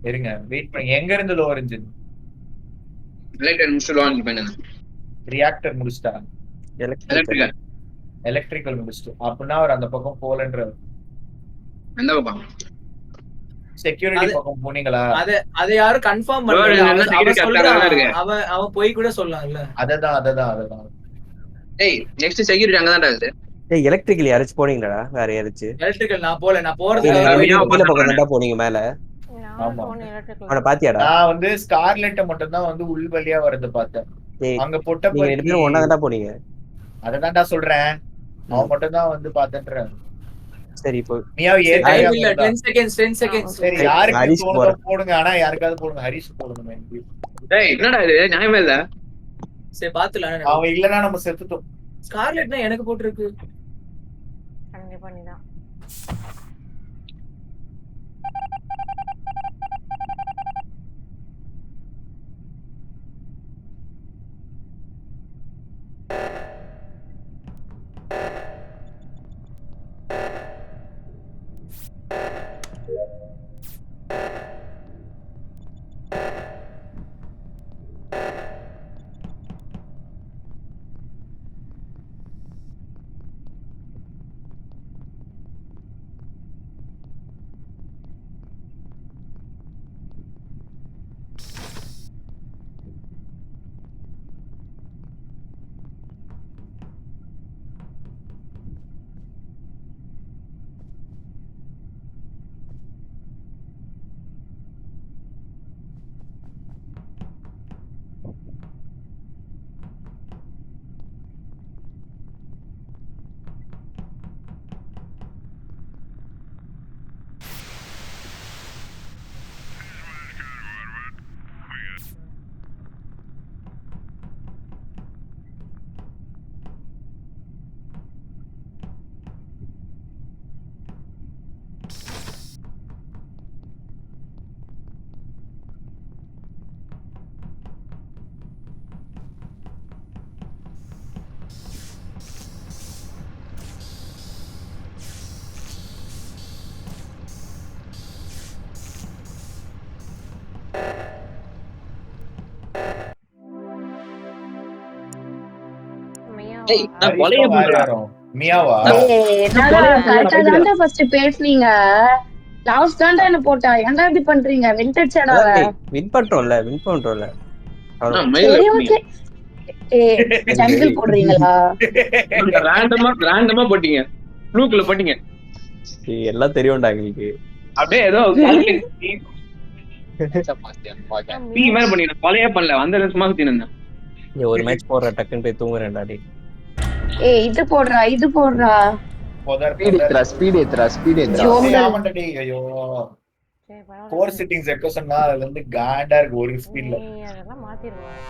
இருங்க, வெயிட் பண்ணி. எங்க இருந்து லோவர் இன்ஜின்? ரியாக்டர் முடிச்சிட்டா? எலக்ட்ரிக்கல் முடிச்சிட்டு அப்படின்னா அவர் அந்த பக்கம் போலன்ற. எந்த பக்கம்? செக்யூரிட்டி பக்கம் போனீங்களா? அத யாரும் கன்ஃபார்ம் பண்ணல. அவன் போய் கூட சொல்லலாம்ல. அததான் டேய் நெக்ஸ்ட் செக்யூரிட்டி அங்க தான் இருக்குது. டேய் எலக்ட்ரிக்கல் யாரச்சு போனீங்களாடா? வேற யாரச்சு? எலக்ட்ரிக்கல் நான் போல, நான் போறது கீழ பக்கம் தான் போனீங்க மேல. ஆமா அவன பாத்தியாடா? நான் வந்து ஸ்கார்லெட்ட மட்டும் தான் வந்து உள் வழியா வரது பார்த்தேன். அங்க பொட்ட நீங்க ரெண்டு பேரும் ஒண்ணா தான் போனீங்க. அததான்டா சொல்றேன், அவன் மட்டும் தான் வந்து பார்த்தேன்றேன். சரி இப்போ மியாவ் ஏறியா? 10 செகண்ட்ஸ். சரி யாருக்கு தோணுதோ போடுங்க, ஆனா யாருக்காவது போடுங்க. ஹரிஷ் போடுங்க. டேய் என்னடா இது நியாயமே இல்ல. சரி பாத்துலாம். அவன் இல்லனா நம்ம செத்துட்டோம். ஸ்கார்லெட்னா எனக்கு போட்டுருக்கு. கண்டிப்பா நீதான். மியாவா? கரெக்டா ஃபர்ஸ்ட் பேசுனீங்க, லாஸ்ட் தான்டா என்ன போட்டா. ஏன்டா இப்படி பண்றீங்க? வின்டேஜ் சேடாவ வின் பண்றோம்ல. சரி ஓகே. ஜங்கிள் போடுறீங்களா? ரேண்டமா போட்டீங்க. ப்ளூக்குள்ள போட்டீங்க. எல்லாம் தெரியும்டா உங்களுக்கு. அப்படியே ஏதோ பீ மேல பண்ணீங்க. கொலையே பண்ணல. அந்த சும்மா சுத்தி நின்னேன். ஒரு மேட்ச் போடுற டக்குன்னு போய் தூங்குறேன்டா டேய். இது போடுறா. ஸ்பீட் ஏத்துறா. ஐயோ 4 செட்டிங்ஸ் எக்க சொன்னா அதுல இருந்து காண்டா இருக்கு ஒரு ஸ்பீட்ல. அதெல்லாம் மாத்திடுவோம்.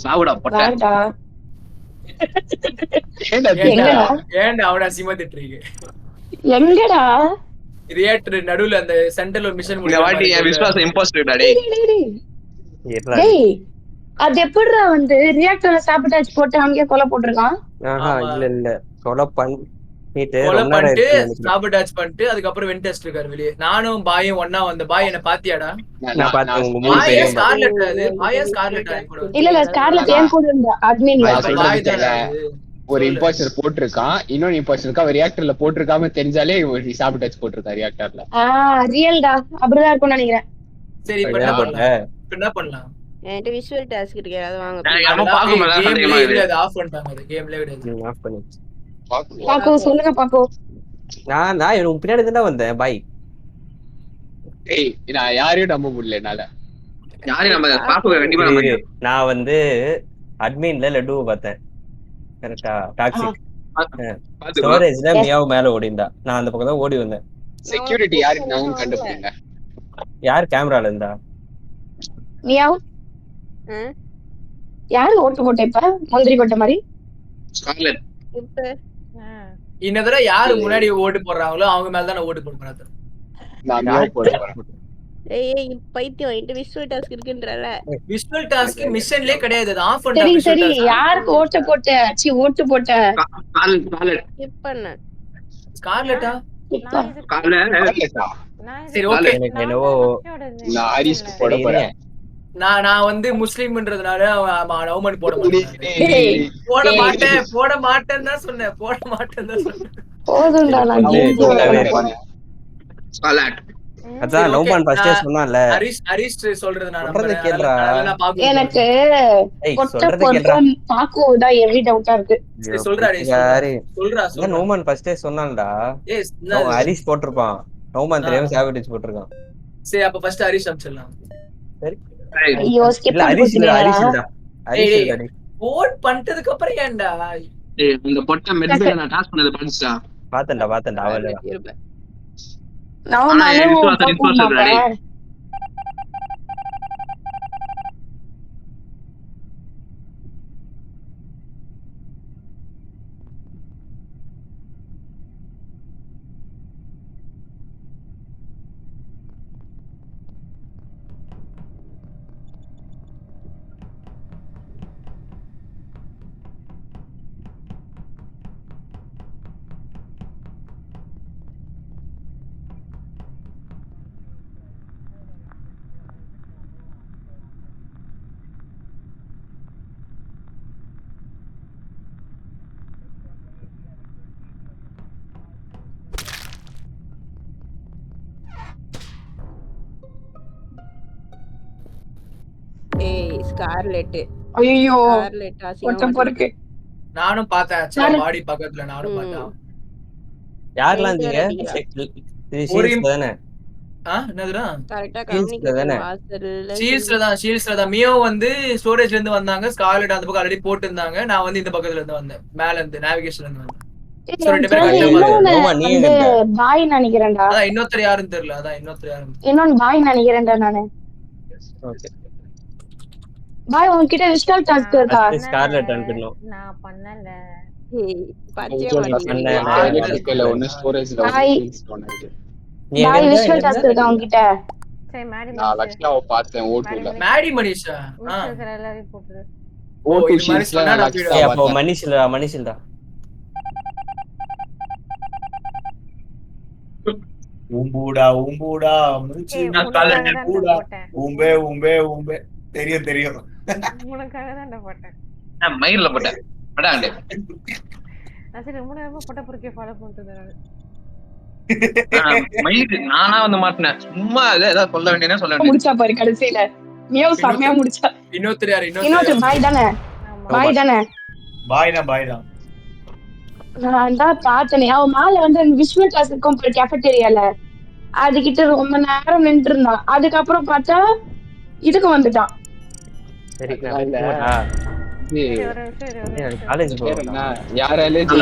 சாவுடா பொட்ட. வேண்டா ஏன்டா எங்கடா ஏன்டா அவன அசிமா திட்டுறீங்க? எங்கடா ரியாக்டர் நடுவுல அந்த சென்டர்ல ஒரு மிஷன் இந்த வாட்டி என் விஸ்வாசம் இம்போஸ்டர்டா டேய். டேய் அது எப்படிடா வந்து ரியாக்டர்ல சாப்பிட்டாச்சு போட்டு அங்கேயே கொலை போட்டிருக்கான்? இல்ல கொலை பண்ணிட்டு கொலை ரொம்ப நேரம் பண்ணிட்டு இருக்குன்னு நினைக்கிறேன். சாபடாச் பண்ணிட்டு அதுக்கப்புறம் வென்டெஸ்ட் இருக்காரு வெளியே. நானும் பாயும் ஒன்னா வந்த. பாய் என்ன பாத்தியாடா? நான் பார்த்தேன் உங்க 3 பாயா பேரையும் ஸ்கார்லெட் அது? பாயா ஸ்கார்லெட்டா கூட? இல்ல ஸ்கார்லெட் ஏன் கூட இருந்தா அட்மின்ல. பாய் தானே அது. ஒரு இம்போஸ்டர் போட்டிருக்கான், இன்னொரு இம்போஸ்டர் இருக்கா. ரியாக்டர்ல போட்டிருக்காம தெரிஞ்சாலே சாபடாச் போட்டிருக்கா ரியாக்டர்ல. ரியல்டா அப்படிதான் இருக்கும்னு நினைக்கிறேன். சரி இப்ப என்ன பண்ணலாம்? இப்ப என்ன பண்ணலாம்? என்கிட்ட விஷுவல் டாஸ்க் இருக்கு, யாராவது வாங்க. கேம்ல கிடையாது, ஆஃப் பண்ணிட்டாங்க. அது கேம்ல கிடையாது. ஆஃப் பண்ணி. பாக்கோ சொல்லுங்க பாக்கோ. நான் உன் பின்னாடி தான் வந்தேன். பாய் ஏய் நான் யாரையும் நம்ப முடியல என்னால. யாரையும் நம்ம பாக்க கண்டிப்பா நம்ம. நான் வந்து அட்மின்ல லட்டுவை பார்த்தேன். கரெக்டா? டாக்ஸிக் ஸ்டோரேஜ்ல மியாவ் மேல ஓடிந்தா. நான் அந்த பக்கம் தான் ஓடி வந்தேன். செக்யூரிட்டி யாரு இருந்தாங்கன்னு கண்டுபிடிங்க. யார் கேமரால இருந்தா? மியாவ் யாரு ஓட்டு போட்ட? இப்ப முந்திரி கொட்ட மாதிரி ஸ்கார்லெட். இப்ப இந்த தடவை யாரு முன்னாடி ஓட்டு போடுறாங்களோ அவங்க மேல தான் ஓட்டு போட போறேன். நான் மியாவ் போடுறேன். ஏய் பைத்தியம், என்கிட்ட விஷுவல் டாஸ்க் இருக்குன்றல. விஷுவல் டாஸ்க் மிஷன்லயே கிடையாது, அது ஆஃப் சரி பண்ணிட்டாங்க. சரி யாருக்கு ஓட்டு போட்ட? ஓட்டு போட்ட ஸ்கார்லெட். இப்ப ஸ்கார்லெட்டா? ஸ்கார்லெட்டா? சரி ஓகே. எனக்கு என்னவோ நான் ஹரிஸ்க்கு போட போறேன். நான் வந்து முஸ்லிம்ன்றதுனால நவுமன் போட மாட்டேன். போட மாட்டேன்னு தான் சொன்னேன். போட மாட்டேன்னு தான் சொன்னேன். போதும்டா நான் ஸ்கார்லெட். அதான் நோமான் ஃபர்ஸ்டே சொன்னான்ல. ஹரிஸ் சொல்றது நான் சொல்றத கேளுடா. எனக்கு பொட்ட பொறுக்கும் பாக்கோ தான் எவ்ரி டவுட்டா இருக்கு. சொல்றா யாரு சொல்றா சொல்றா. நோமான் ஃபர்ஸ்டே சொன்னான்டா. ஹரிஸ் போட்டுருப்பான். நோமான் தெரியாம சாவடிச்சு போட்டுருக்கான். சரி அப்ப ஃபர்ஸ்ட் ஹரிஸ் அம்சலாம். சரி ஐயோ ஸ்கிப் இல்ல ஹரிஸ் இல்ல ஓட் பண்ணிட்டதுக்கு அப்புறம் ஏன்டா? டேய் இந்த பொட்ட மெட்ல நான் டாஸ் பண்ணத படிச்சா. பாத்தேன்டா அவள. நான் நானும் ஸ்கார்லெட். ஐயோ ஸ்கார்லெட் பொட்ட பொறுக்கு. நானும் பார்த்தேன் பாடி பக்கத்துல. நானும் பார்த்தேன். யாரெல்லாம் இருந்தீங்க? சீல்ஸ் தானே? என்னதுடா? கரெக்ட்டா கம்யூனிகேஷன் வாசல்ல ஷீல்ஸ்ல தான் மியோ வந்து ஸ்டோரேஜ்ல இருந்து வந்தாங்க. ஸ்கார்லெட் அந்த பக்கம் ஆல்ரெடி போட்டு இருந்தாங்க. நான் வந்து இந்த பக்கத்துல இருந்து வந்தேன். மேல இருந்து நேவிகேஷன்ல இருந்து வந்தேன். பாய் நினைக்கிறேன்டா. அதான் இன்னொருத்தர் யாருன்னு தெரியல. அதான் இன்னொருத்தர் யாருன்னு. இன்னொன்னு பாய் நினைக்கிறேன்டா நானு. ஓகே பாய் உன்கிட்ட இன்ஸ்டால் டாஸ்க் இருக்கா? ஸ்கார்லெட் அனுப்பணும். நான் பண்ணல. ஒன்னு ஸ்டோரேஜ்ல பாய் இன்ஸ்டால் டாஸ்க் இருக்கா உன்கிட்ட? சரி மேடி நான் லக்ஷ்யாவை பார்த்தேன் ஓட்டுல. மேடி மனிஷா எல்லாரையும் போட்டுரு. ஓட்டு ஷீட்ஸ்ல லக்ஷ்யா அப்போ மனிஷில்டா. ஊம்பூடா மூச்சு ஊம்பே தெரியும். உனக்காக தான் போட்டேன். நான் மயிர்ல போட்டேன். படாண்டே. சரி ரொம்ப நேரமா பொட்ட பொறுக்கே ஃபாலோ பண்ணிட்டு இருந்தேன். மயிர் நானா வந்து மாட்டேன். சும்மா ஏதாவது சொல்ல வேண்டியதே சொல்ல வேண்டியது. முடிச்சா பாரு கடைசியில. மியோ செமையா முடிச்சா. இன்னொருத்தர் யாரு? இன்னொருத்தர் பாய் தானே? பாய் தான். நான் தான் பார்த்தேனே. அவன் மேல வந்து விஷுவல் கிளாஸ் இருக்கும் கேஃபெட்டேரியால. அதுகிட்ட ரொம்ப நேரம் நின்று இருந்தான். அதுக்கப்புறம் பார்த்தா இதுக்கு வந்துட்டான். சரி காலேஜ் போறேன்னா யாராலே கூல்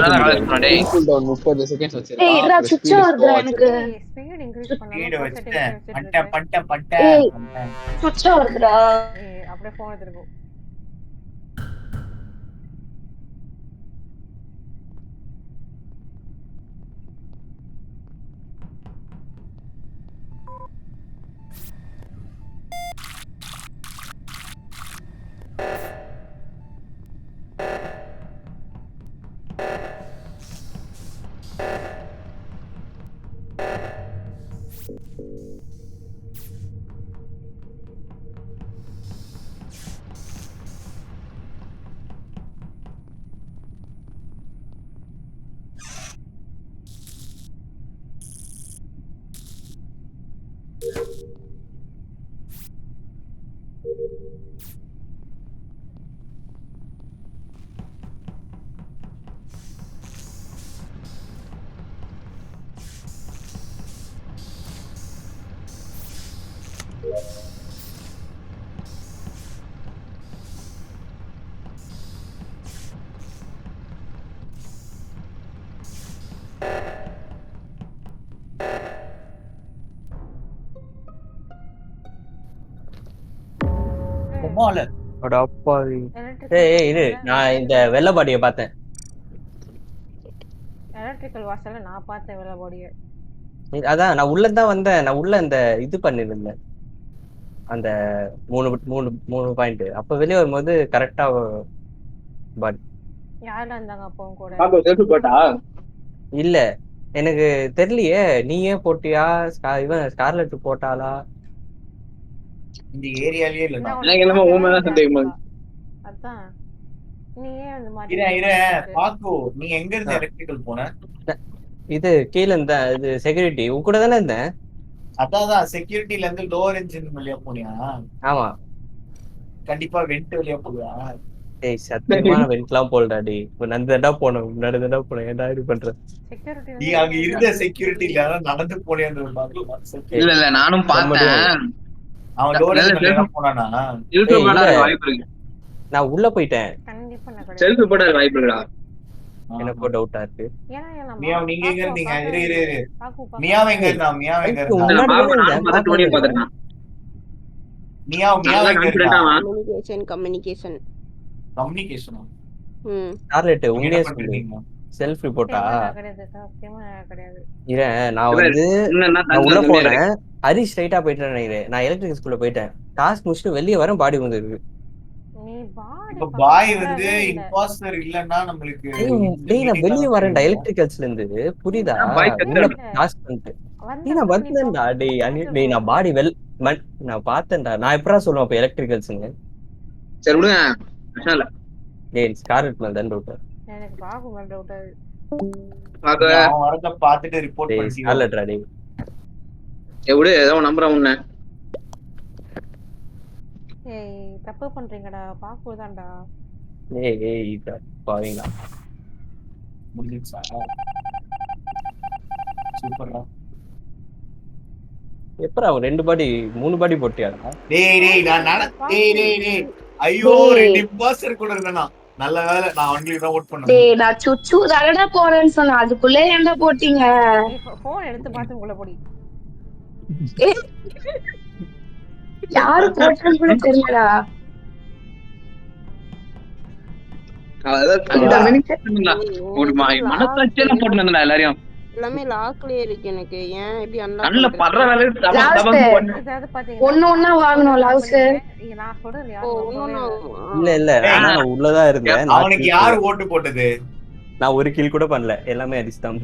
டவுன் 30 செகண்ட்ஸ் வச்சிருக்கேன். ஏய் இதா சுச்சா வருதுடா எனக்கு. ஸ்பீட் இன்கிரீஸ் ஸ்பீட் பண்ணலாம். வச்சிட்டேன். பட்ட சுச்சா வருதுடா. அப்படியே போன் எடுத்துட்டு போ. அட அப்பாவி. ஏய் இரு, நான் இந்த வெள்ளை பாடியை பார்த்தேன். எலக்ட்ரிக்கல் வாசல்ல நான் பார்த்தேன் வெள்ள பாடிய. அதான் நான் உள்ள தான் வந்தேன். நான் உள்ள இந்த இது பண்ணிருந்தேன், அந்த 3 பாயிண்ட். அப்ப வெளியே வரும்போது கரெக்டா பாடி. யாரெல்லாம் இருந்தாங்க அப்போ உன் கூட? பாக்க செல்ஃபி போட்டா இல்ல எனக்கு தெரியலையே. நீயே போட்டியா? இவன் ஸ்கார்லெட் போட்டாளா? இந்த ஏரியாலயே இல்ல. எனக்கு என்னமோ உன் மேல சந்தேகமா இருக்கு. அதான் நீ ஏன் அந்த மாதிரி இரு பாக்கு, நீ எங்க இருந்து எலக்ட்ரிக்கல் போன? இது கீழ இந்த இது செக்யூரிட்டி உன் கூட தானே இருந்தேன். அதான் செக்யூரிட்டில இருந்து லோவர் இன்ஜின் வழியா போனியா? ஆமா கண்டிப்பா வெண்ட் வழியா போவியா? ஏய் சத்தியமா வெண்ட்லாம் போல்டாடி. இப்ப நந்தடா போனோம், முன்னாடிடா போனோம். ஏன்டா இது பண்ற? செக்யூரிட்டி நீ அங்க இருந்த செக்யூரிட்டில நடந்து போனியான்னு இல்ல இல்ல நானும் பார்த்தேன். அவன் லோவர் இன்ஜின் வழியா போனானா? செல்ஃபி போட வாய்ப்பு இருக்கு. நான் உள்ள போயிட்டேன். கண்டிப்பா நான் கிடையாது. செல்ஃபி போட வாய்ப்பு இருக்குடா. எனக்கு டவுட்டா இருக்கு. ஏன்னா மியாவ் நீங்க எங்க இருந்தீங்க? இரு மியாவ் எங்க இருந்தா? மியாவ் எங்க இருந்தா? டோனியை பாத்துறேன். மியாவ் எங்க இருந்தா? கம்யூனிகேஷன் ஸ்கார்லெட் உண்மையா சொல்லு, செல்ஃப் ரிப்போர்ட்டா? கிடையாது, சத்தியமா கிடையாது. இல்ல நான் வந்து நான் உள்ள போனேன். ஹரி ஸ்ட்ரைட்டா போயிட்டு நினைக்கிறேன். நான் எலக்ட்ரிக் ஸ்கூல்ல போயிட்டேன். டாஸ்க் முடிச்சுட்டு வெளியே வர பாடி வந்துருக்கு. நீ பாடி இப்ப பாய் வந்து இம்பாஸ்டர் இல்லன்னா நம்மளுக்கு டேய் நான் வெளியே வரேன்டா எலக்ட்ரிக்கல்ஸ்ல இருந்து, புரியுதா? உள்ள டாஸ்க் பண்ணிட்டு நான் வந்தேன்டா. டேய் நான் பாடி நான் பார்த்தேன்டா. நான் எப்படா சொல்லுவேன் அப்ப எலக்ட்ரிக்கல்ஸ்ங்க? சரி விடுங்க, பிரச்சனை இல்ல. டேய் ஸ்கார்லெட் மேல தான் டவுட். எனக்கு பாக்கு மேல டவுட். அவன் வரத பார்த்துட்டு ரிப்போர்ட் பண்ணி ஸ்கார்லெட் டேய். ஏய் விடு, ஏதோ நம்புறேன் உன்னை. ஏய் தப்பு பண்றீங்கடா, பாக்கு தான்டா. ஏய் பாவீங்களா? முடிஞ்சிச்சா? சூப்பர்டா. எப்பரா அவன் 2 பாடி 3 பாடி போட்டியாடா? டேய் டேய் ஐயோ ரெண்டு இம்பாஸ்டர் கூட இருந்தானா? நல்ல வேளை நான் அவங்களுக்கு தான் வோட் பண்ணேன். டேய் நான் சுச்சு தரடா போறேன்னு சொன்னா அதுக்குள்ளே ஏன்டா போட்டீங்க? போன் எடுத்து பார்த்து உள்ள போடி. யாரு போட்டன்னு கூட தெரியலடா. மனசாட்சியெல்லாம் போட்டு வந்தா எல்லாரையும் எல்லாமே லாக்லயே இருக்கு எனக்கு. ஏன் இப்படி நல்ல படுற வேலை ஒண்ணு வாங்கணும் லவ்ஸ். நான் சொல்றது இல்ல நான் உள்ளதான் இருந்தேன். அவனுக்கு யார் ஓட்டு போட்டது? நான் ஒரு கில் கூட பண்ணல, எல்லாமே அடிச்சுதான்.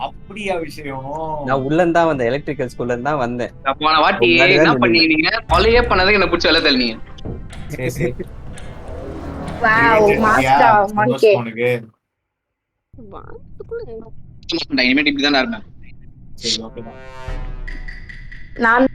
அப்படியா விஷயம்? நான் உள்ள இருந்தா வந்தேன், எலக்ட்ரிக்கல் ஸ்கூல்ல இருந்தா வந்தேன். போன வாட்டி என்ன பண்ணீங்க? கொலையே பண்ணதுக்கு என்ன பிடிச்ச வேலை தெரியல. சரி வாவ் மாஸ்டர் மங்கே. இனிமேல் இப்படிதான் இருப்பேன். சரி ஓகே. நான்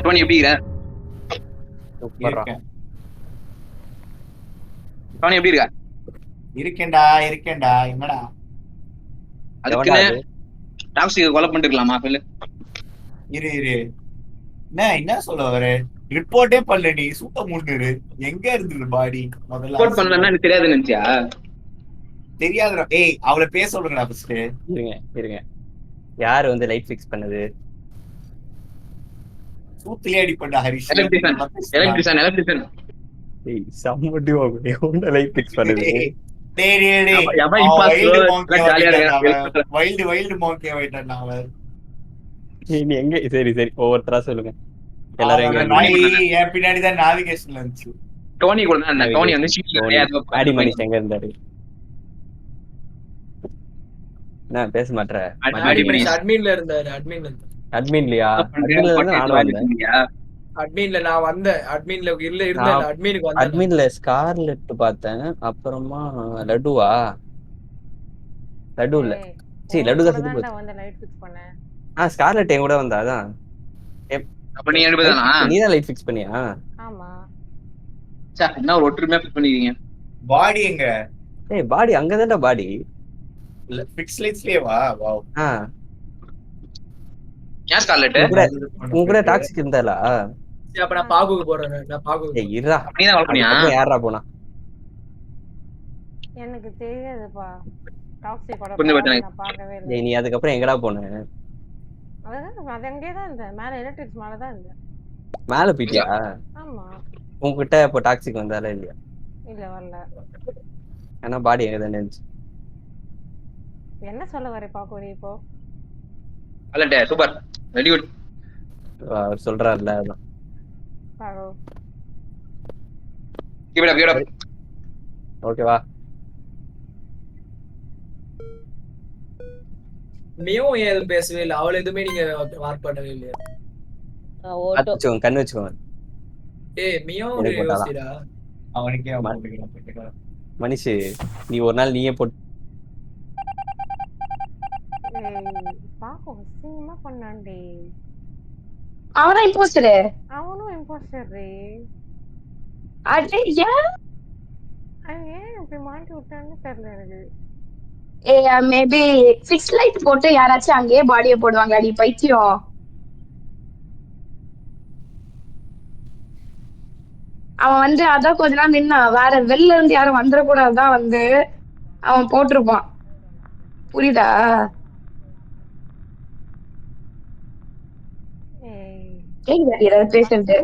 டோனி எப்படி இருக்க? டோனி எப்படி இருக்க? இருக்கேன்டா என்னடா அதுக்குன்னு டாக்ஸிக் கொலை பண்ணிருக்கலாமா? சொல்லு. இரு என்ன சொல்ல வர? ரிப்போர்ட்டே பண்ணல நீ சூப்பர் மூணு எங்க இருந்தது பாடி முதல்ல ரிப்போர்ட் பண்ணலன்னா எனக்கு தெரியாது நினைச்சியா? தெரியாதுடா. ஏய் அவளை பேச சொல்லுங்கடா ஃபர்ஸ்ட். இருங்க யாரு வந்து லைட் ஃபிக்ஸ் பண்ணது? சூத்திலே அடிப்படா ஹரிஷ். எலக்ட்ரிஷன் ஏய் சம்மட்டி ஓகே லைட் ஃபிக்ஸ் பண்ணது. வைல்டு மாங்கி ஆயிட்டான் அவன். நீ எங்க சரி ஒவ்வொருத்தரா சொல்லுங்க. எல்லாரும் என் பின்னாடிதான் நேவிகேஷன்ல இருந்துச்சு. டோனி கூட தான். டோனி வந்து ஆடி மணிஷ் எங்க இருந்தாரு? நான் பேச மாட்டேன். அட்மின்ல இருந்தாரு. அட்மின்லயா? அட்மின்ல வந்து நானும் வந்தேன். அட்மின்ல நான் வந்தேன். அட்மின்ல இருந்தேன். அட்மினுக்கு வந்தேன். அட்மின்ல ஸ்கார்லெட் பார்த்தேன். அப்புறமா லட்டுவா? லட்டு இல்ல. சரி லட்டு தான் செத்து போச்சு. வந்து லைட் ஃபிக்ஸ் பண்ணேன். ஸ்கார்லெட் என் கூட வந்தா அதான். அப்ப நீ எடுப்பதானா? நீ தான் லைட் ஃபிக்ஸ் பண்ணியா? ஆமா. சார் என்ன ஒரு ஒற்றுமையா ஃபிக்ஸ் பண்ணிருக்கீங்க. பாடி எங்க? ஏய் பாடி அங்கதான்டா பாடி. ஃபிக்ஸ் லைட்ஸ்லயே வா. வாவ். ஏன் ஸ்கார்லெட்? உங்க கூட டாக்ஸிக் இருந்தாலா? சரி அப்ப நான் பாகுக்கு போறேன். ஏய் இருடா. நீ தான் கால் பண்ணியா? யாரா போனா? எனக்கு தெரியாதுப்பா. டாக்ஸிக் கூட நான் பார்க்கவே இல்ல. நீ அதுக்கு அப்புறம் எங்கடா போன? அது அங்கேயே தான் இருந்தேன். மேல எலக்ட்ரிக்ஸ் மேல தான் இருந்தேன். மேல போயிட்டியா? ஆமா. உங்ககிட்ட இப்போ டாக்ஸிக் வந்தால இல்லையா? இல்ல வரல. ஆனா பாடி எங்க தானே இருந்துச்சு. என்ன சொல்ல வர பாக்கோரி இப்போ? அல்லடே சூப்பர் வெரி குட். அவர் சொல்றாருல அதான். பாரோ. Keep it up. ஓகேவா? மியோ ஏதும் பேசவே இல்லை. அவள் எதுவுமே நீங்க வார்க் பண்ணவே இல்லையா? கண்ணு வச்சுக்கோங்க. ஏய் மியோ யோசிடா. அவனுக்கே மனிஷ் நீ ஒரு நாள் நீயே போட்டு பாக்கோ சினிமா பண்ணாண்டி. அவனா இம்போஸ்டர்? அவனும் இம்போஸ்டர் ரே. அடே ஏன் இப்படி மாட்டி விட்டான்னு தெரியல எனக்கு. மேபி ஃபிக்ஸ் லைட் போட்டு யாராச்சும் அங்கேயே பாடியை போடுவாங்க. அடி பைத்தியம். அவன் வந்து அதான் கொஞ்ச நாள் நின்னா வேற வெளில இருந்து யாரும் வந்துடக்கூடாதுதான் வந்து அவன் போட்டிருப்பான். புரியுதா? ஏதாவது பேசுறது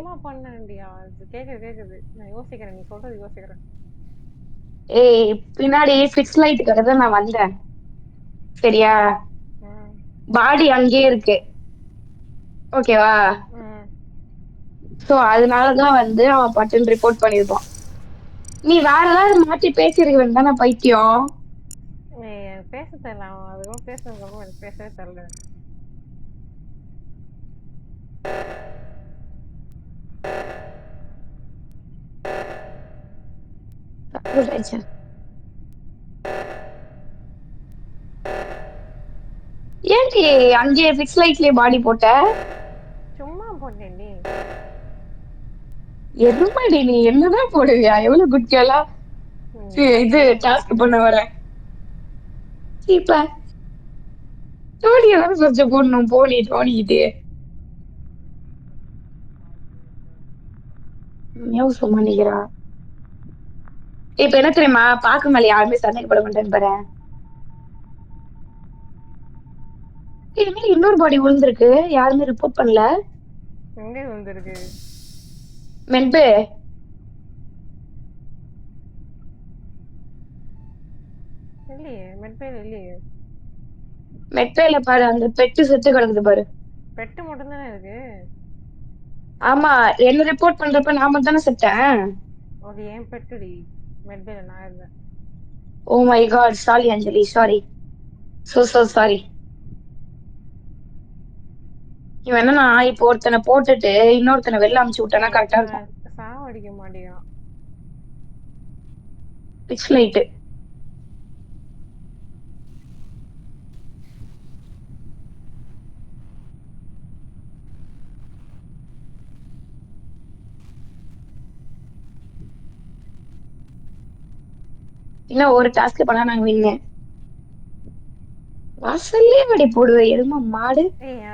கேக்குது. நான் யோசிக்கிறேன். நீ சொல்றது யோசிக்கிறேன். பின்னாடி ஃபிக்ஸ் லைட்டுக்காக தான் நான் வந்தேன். சரியா? பாடி அங்கேயே இருக்கு. ஓகேவா? சோ அதனாலதான் வந்து அவன் பட்டன் ரிப்போர்ட் பண்ணிருப்பான். நீ வேற ஏதாவது மாற்றி பேசிருக்க வேண்டாம். பைத்தியம் பேச தெரியல. அவன் அதுவும் பேசுறதுக்கு எனக்கு பேசவே தெரியல. ஏன்டி அங்கேயே ஃபிக்ஸ் லைட்லயே பாடி போட்ட? சும்மா போட்டேன்டி. எருமாடி நீ என்னதான் போடுவியா? எவ்வளவு குட் கேர்லா இது டாஸ்க் பண்ண வர. சீப்பா டோனி எல்லாம் சர்ச்ச போடணும். போனி டோனிக்கிட்டே சும்மா நிக்கிறா. இப்ப என்ன தெரியுமா? பாக்கு மேல யாருமே சந்தேகப்பட மாட்டேன்னு பாரு. இது மாதிரி இன்னொரு பாடி விழுந்திருக்கு. யாருமே ரிப்போர்ட் பண்ணல. எங்க விழுந்திருக்கு? மென்பே இல்லையே. மெட்பேல பாரு. அந்த பெட்டு செத்து கிடக்குது பாரு. பெட்டு மட்டும் தானே இருக்கு. ஆமா என்ன ரிப்போர்ட் பண்றப்ப நாம தானே செத்தேன். அது ஏன் பெட்டுடி. மெட்பேல நான் இருந்தேன். Oh my god. Sorry Anjali. Sorry. So sorry. இவன் என்னன்னா இப்போ ஒருத்தனை போட்டுட்டு இன்னொருத்தனை வெளில அமுச்சு விட்டானா கரெக்டா இருக்கும். சாவடிக்க மாட்டேங்கிறான். ஃபிக்ஸ் லைட் இன்னும் ஒரு டாஸ்க் பண்ணா நாங்க வின்னு. வாசல்லே வடி போடுவேன் எருமா மாடு.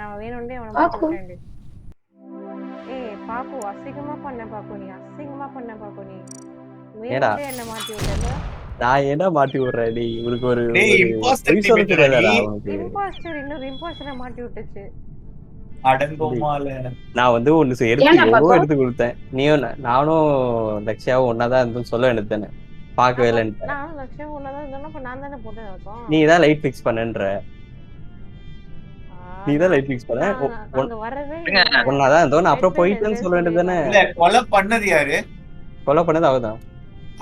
அவன் வேணும்னே அவனை மாட்டி விட்டேன்டி. பாப்பு அசிங்கமா பண்ண பாப்பு நீ அசிங்கமா பண்ண பாப்பு நீ ஏடா வேணும்னே என்ன மாட்டி விட்டல நான் என்ன மாட்டி விடுறேன் நீ உனக்கு ஒரு டேய் ஒரு இம்போஸ்டர் பொய் சொல்ல டிமிட்டரா நீ தெரியாதாடா உனக்கு இம்பாஸ்டர் இன்னொரு இம்பாஸ்டரை மாட்டி விட்டுச்சு அடங்கோமால நான் வந்து ஒண்ணு எடுத்து ஏன்டா எவ்வளோ பாப்பா எடுத்து கொடுத்தேன் நீயும் நானும் லட்சியாவும் ஒன்னாதான் இருந்தும் சொல்ல வேண்டியது தானே பார்க்கவே அப்ப இல்லைன்ட்டு நான் லட்சம் ஒன்னதான் இருந்தோம்னா அப்ப நான் தானே போட்டேன் அர்த்தம் நீ தான் லைட் ஃபிக்ஸ் பண்ணன்ற நீ தான் லைட் ஃபிக்ஸ் பண்ண நான் அங்க வரவே இல்லை ஒன்னாதான் இருந்தோம் நான் அப்புறம் Red Bell போயிட்டேன்னு சொல்ல வேண்டியது தானே இல்ல கொலை பண்ணது யாரு கொலை பண்ணது அவதான்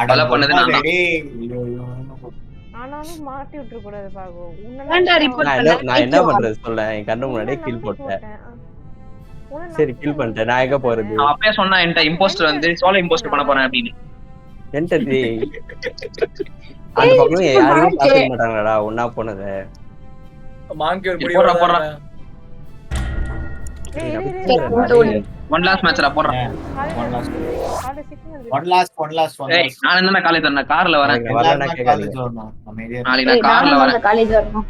கொலை பண்ணது நான் தான். ஆனாலும் மாட்டி விட்டுற கூடாது பாகு ஏன்டா report நான் என்ன பண்றது சொல்ல என் கண்ணு முன்னாடியே கில் போட்டேன் சரி கில் பண்ணிட்டேன் நான் எங்க போறது நான் அப்பயே சொன்னா என்கிட்ட இம்போஸ்டர் வந்து சோலோ இம்போஸ்டர் பண்ண போறேன் அப்படின்னு. என்கிட்ட அந்த பக்கம் யாரையும் பாத்துக்க மாட்டாங்கடா ஒன்னா போனது போடுறேன். ஒன் லாஸ்ட் மேட்ச்ல போடுறேன். ஏய் நான் என்ன காலேஜ் வரேன் கார்ல வரேன். நாளைக்கு நான் கார்ல வரேன். காலேஜ் வரணும்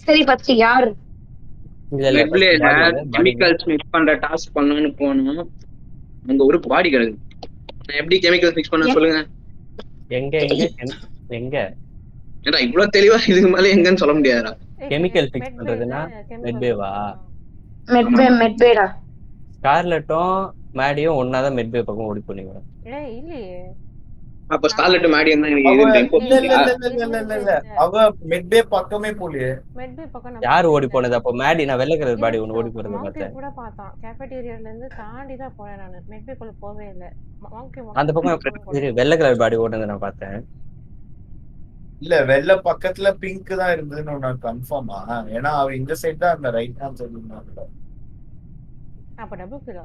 சரி ஃபர்ஸ்ட் யார் கெமிக்கல்ஸ் மிக்ஸ் பண்ற டாஸ்க் பண்ணனும்னு போனோம். அங்க ஒரு பாடி கிடக்கு. நான் எப்படி கெமிக்கல்ஸ் மிக்ஸ் பண்ண சொல்லுங்க. எங்க எங்க எங்க ஏடா இவ்வளவு தெளிவா இதுக்கு மேல எங்கன்னு சொல்ல முடியாதுடா. கெமிக்கல் ஃபிக்ஸ் பண்றதுன்னா மெட்பேவா மெட்பேடா ஸ்கார்லெட்டும் மேடியும் ஒன்னாதான் மெட்பே பக்கம் ஓடி போனீங்க இல்லையே அப்ப ஸ்கார்லெட் மேடி என்ன அவ மெட்பே பக்கமே போலியே மெட்பே பக்கம் யார் ஓடி போனது அப்போ மேடி நான் வெள்ளை கலர் பாடி ஒன்னு ஓடி போறது பார்த்தேன் கூட பார்த்தான் கேஃபேட்டீரியால இருந்து தாண்டி தான் போறேன் நான் மெட்பே குள்ள போவே இல்ல அந்த பக்கம் வெள்ளை கலர் பாடி ஓடுனத நான் பார்த்தேன் இல்ல வெள்ள பக்கத்துல பிங்க் தான் இருந்ததுன்னு நான் கன்ஃபார்மா ஏன்னா அவ இந்த சைடு தான் அந்த ரைட் ஹேண்ட் சைடு இருந்தாங்க அப்ப டபுள் கிலோ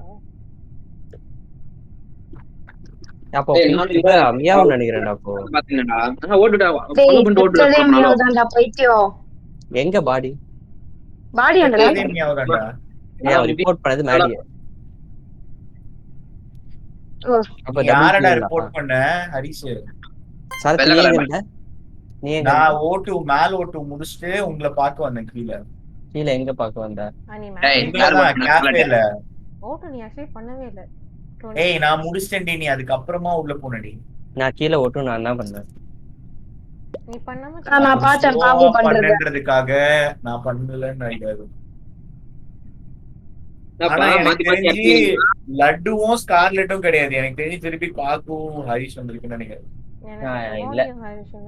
அப்போ மியாவும் நினைக்கிறேன்டா அப்போ பாத்தீங்கடா ஓடுடா ஃபாலோ பண்ணி ஓடுடா பைத்தியம் எங்க பாடி பாடி அண்டடா மியாவுடா ரிப்போர்ட் பண்ணது மேடி அப்ப யாரடா ரிப்போர்ட் பண்ண ஹரிஷ் சரக்கு நான் ஓட்டு மேல ஓட்டு முடிச்சிட்டு உங்களை பார்க்க வந்தேன் கீழே எங்க பார்க்க வந்த கேஃபேல ஓட்டு நீ ஆக்சுவலி பண்ணவே இல்ல ஏய் நான் முடிச்சிட்டேன்டி நீ அதுக்கு அப்புறமா உள்ள போனடி நான் கீழ ஓட்டு நான் என்ன பண்ணேன் நீ பண்ணாம நான் பார்த்தேன் பாபு பண்றதுக்காக நான் பண்ணலன்னு நினைக்காது லட்டுவும் ஸ்கார்லெட்டும் கிடையாது எனக்கு தெரிஞ்சு திருப்பி பாக்கும் ஹரிஷ் வந்திருக்குன்னு நினைக்கிறேன் இல்ல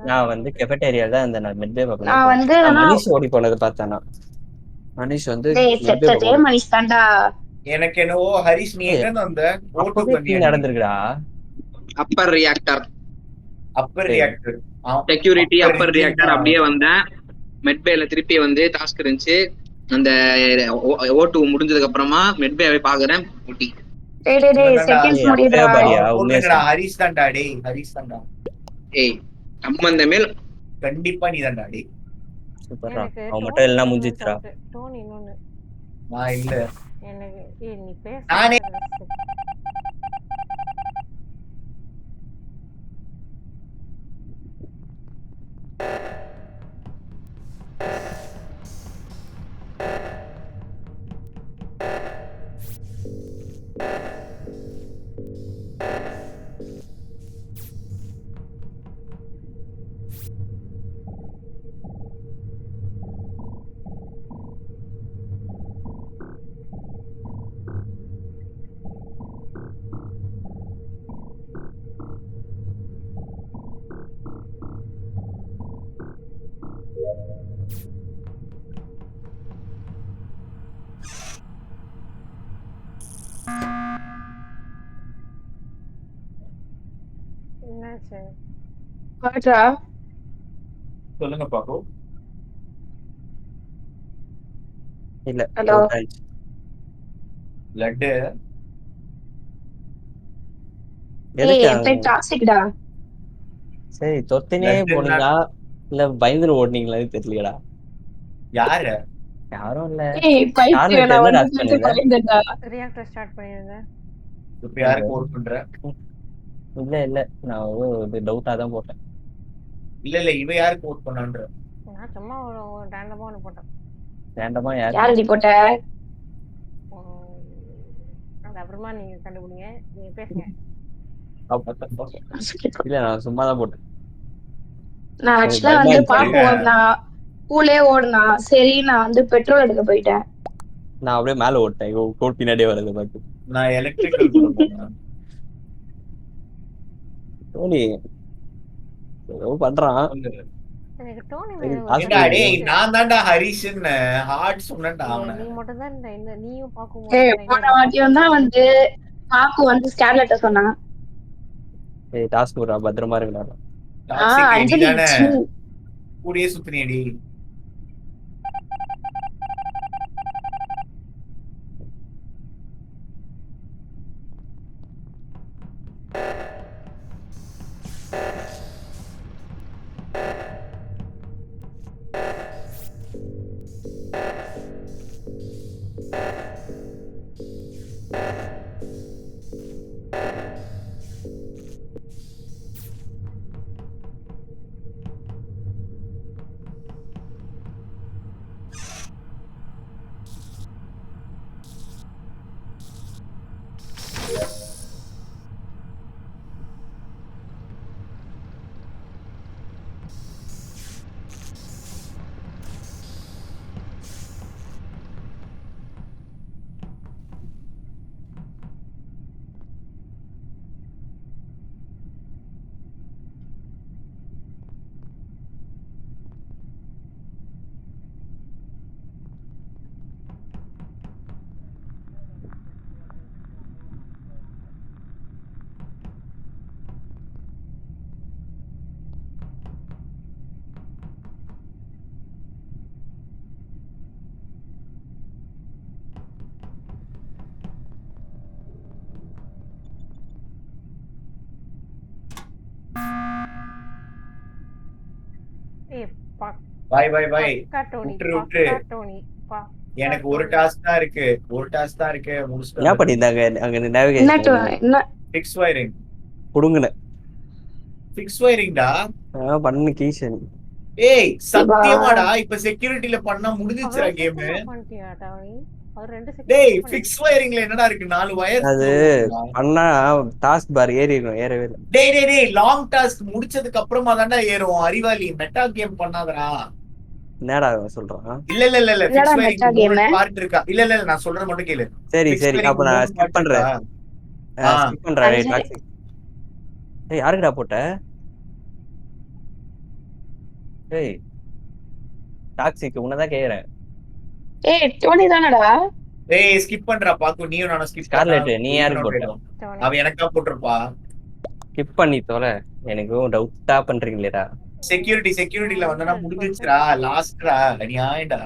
நான் வந்து கெஃபேட்டேரியால தான் இந்த மெட்பே பக்கம் நான் வந்து மனிஷ் ஓடி போனது பார்த்தானா மனிஷ் வந்து மனிஷ் தான்டா எனக்கு என்னவோ ஹரிஷ் நீ எங்க வந்த ஓட்டு பண்ணி நடந்துருக்குடா upper reactor security upper reactor அப்படியே வந்தேன் மெட்பேல திருப்பி வந்து டாஸ்க் இருந்துச்சு அந்த ஓட்டு முடிஞ்சதுக்கு அப்புறமா மெட்பே பாக்குறேன் ஊட்டி. செகண்ட்ஸ் முடியுதுடா. ஹரிஷ் தான்டா டேய், ஹரிஷ் தான்டா. ஏய் சம்பந்தமே கண்டிப்பா நீ தான்டா டேய். சூப்பர்ரா. எனக்கு அவன் மட்டும் எல்லாம் முடிஞ்சிச்சுடா. டோனி இன்னொன்னு நான் இல்ல. எனக்கு நீ பேச நானே என்னாச்சு? பாட்டா சொல்லுங்க பாப்போ. இல்ல ஹலோ லட்டு எதுக்கு டாக்ஸிக்டா. சரி தொத்தினே போனீங்களா இல்ல பயந்துரு ஓடுனீங்களான்னு தெரியலடா. யாரு? யாரும் இல்ல. ஏய் பைத்தியம், நான் வந்து பயந்துட்டா. ரியாக்டர் ஸ்டார்ட் பண்ணிருங்க. இப்ப யாருக்கு ஓட் பண்ற? இல்ல இல்ல நான் ஒரு டவுட்டா தான் போட்டேன். இல்ல இவ யாருக்கு ஓட் பண்ணான்ற? நான் சும்மா ஒரு ரேண்டமா ஒன்னு போட்டேன். ரேண்டமா யாரு போட்ட? அது அப்புறமா நீங்க கண்டுபிடிங்க. நீங்க பேசுங்க. இல்ல நான் சும்மா தான் போட்டேன். நான் ஆக்சுவலா வந்து பாப்பு ஓடுனா பூலே ஓடுனா சரி நான் வந்து பெட்ரோல் எடுக்க போயிட்டேன். நான் அப்படியே மேல ஓட்டேன். கோட் பின்னாடியே வரது பார்த்து நான் எலக்ட்ரிக்கல் கூட போனேன். டோனி ஏதோ பண்றான். எனக்கு டோனி நான் தான்டா ஹரிஷ்ன்னு ஹார்ட் சொன்னேன்டா அவனை. நீ மட்டும் தான் இந்த நீயும் பாக்கும். போன வாட்டியும் தான் வந்து பாப்பு வந்து ஸ்டார்லெட்ட சொன்னான். ஏய் டாஸ்க் போறா பத்திரமா இருக்கடா. அஞ்சலி கூடியே சுத்தினியடி. பாய் பாய் பாய். எனக்கு ஒரு டாஸ்க் தான் இருக்கு. முடிச்சிட்டேன். என்ன பண்ணிருந்தாங்க அங்க நேவிகேஷன்? ஃபிக்ஸ் வயரிங் புடுங்கன. ஃபிக்ஸ் வயரிங்டா பண்ணு கீஷன். ஏய் சத்தியமாடா இப்ப செக்யூரிட்டில பண்ணா முடிஞ்சிச்சுடா கேம். டேய் ஃபிக்ஸ் வயரிங்ல என்னடா இருக்கு? 4 வயர். அது அண்ணா டாஸ்க் பார் ஏறிடும். ஏறவே இல்ல. டேய் லாங் டாஸ்க் முடிச்சதுக்கு அப்புறமா தான்டா ஏறும். அறிவாளி மெட்டா கேம் பண்ணாதடா. என்னடா சொல்றான்? இல்ல ஃபிக்ஸ் வயரிங் பார்ட் இருக்கா? இல்ல நான் சொல்றது மட்டும் கேளு. சரி அப்ப நான் ஸ்கிப் பண்றேன். டேய் டாக்ஸிக். ஏய் யாருக்குடா போட்ட? ஏய் டாக்ஸிக் உன்னதான் கேக்குறேன். ஏய் டோனி தானடா? ஏய் ஸ்கிப் பண்றா பாக்கு. நீயும் நானும் ஸ்கிப். ஸ்கார்லெட் நீ யாருக்கு போட்ட? அவ எனக்கா போட்டுறப்பா. ஸ்கிப் பண்ணி தோல. எனக்கு டவுட்டா பண்றீங்களேடா. செக்யூரிட்டில வந்தனா முடிஞ்சிச்சுடா. லாஸ்ட்ரா நீ ஆயிடா.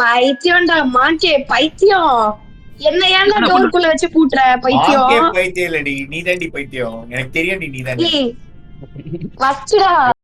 பைத்தியம்டா மாக்கே பைத்தியம். என்ன ஏன்டா டோருக்குள்ள வச்சு பூட்டுற பைத்தியம்? பைத்தியம் இல்லடி, நீ தாண்டி பைத்தியம். எனக்கு தெரியும் நீ தாண்டி. ஃபர்ஸ்ட்டா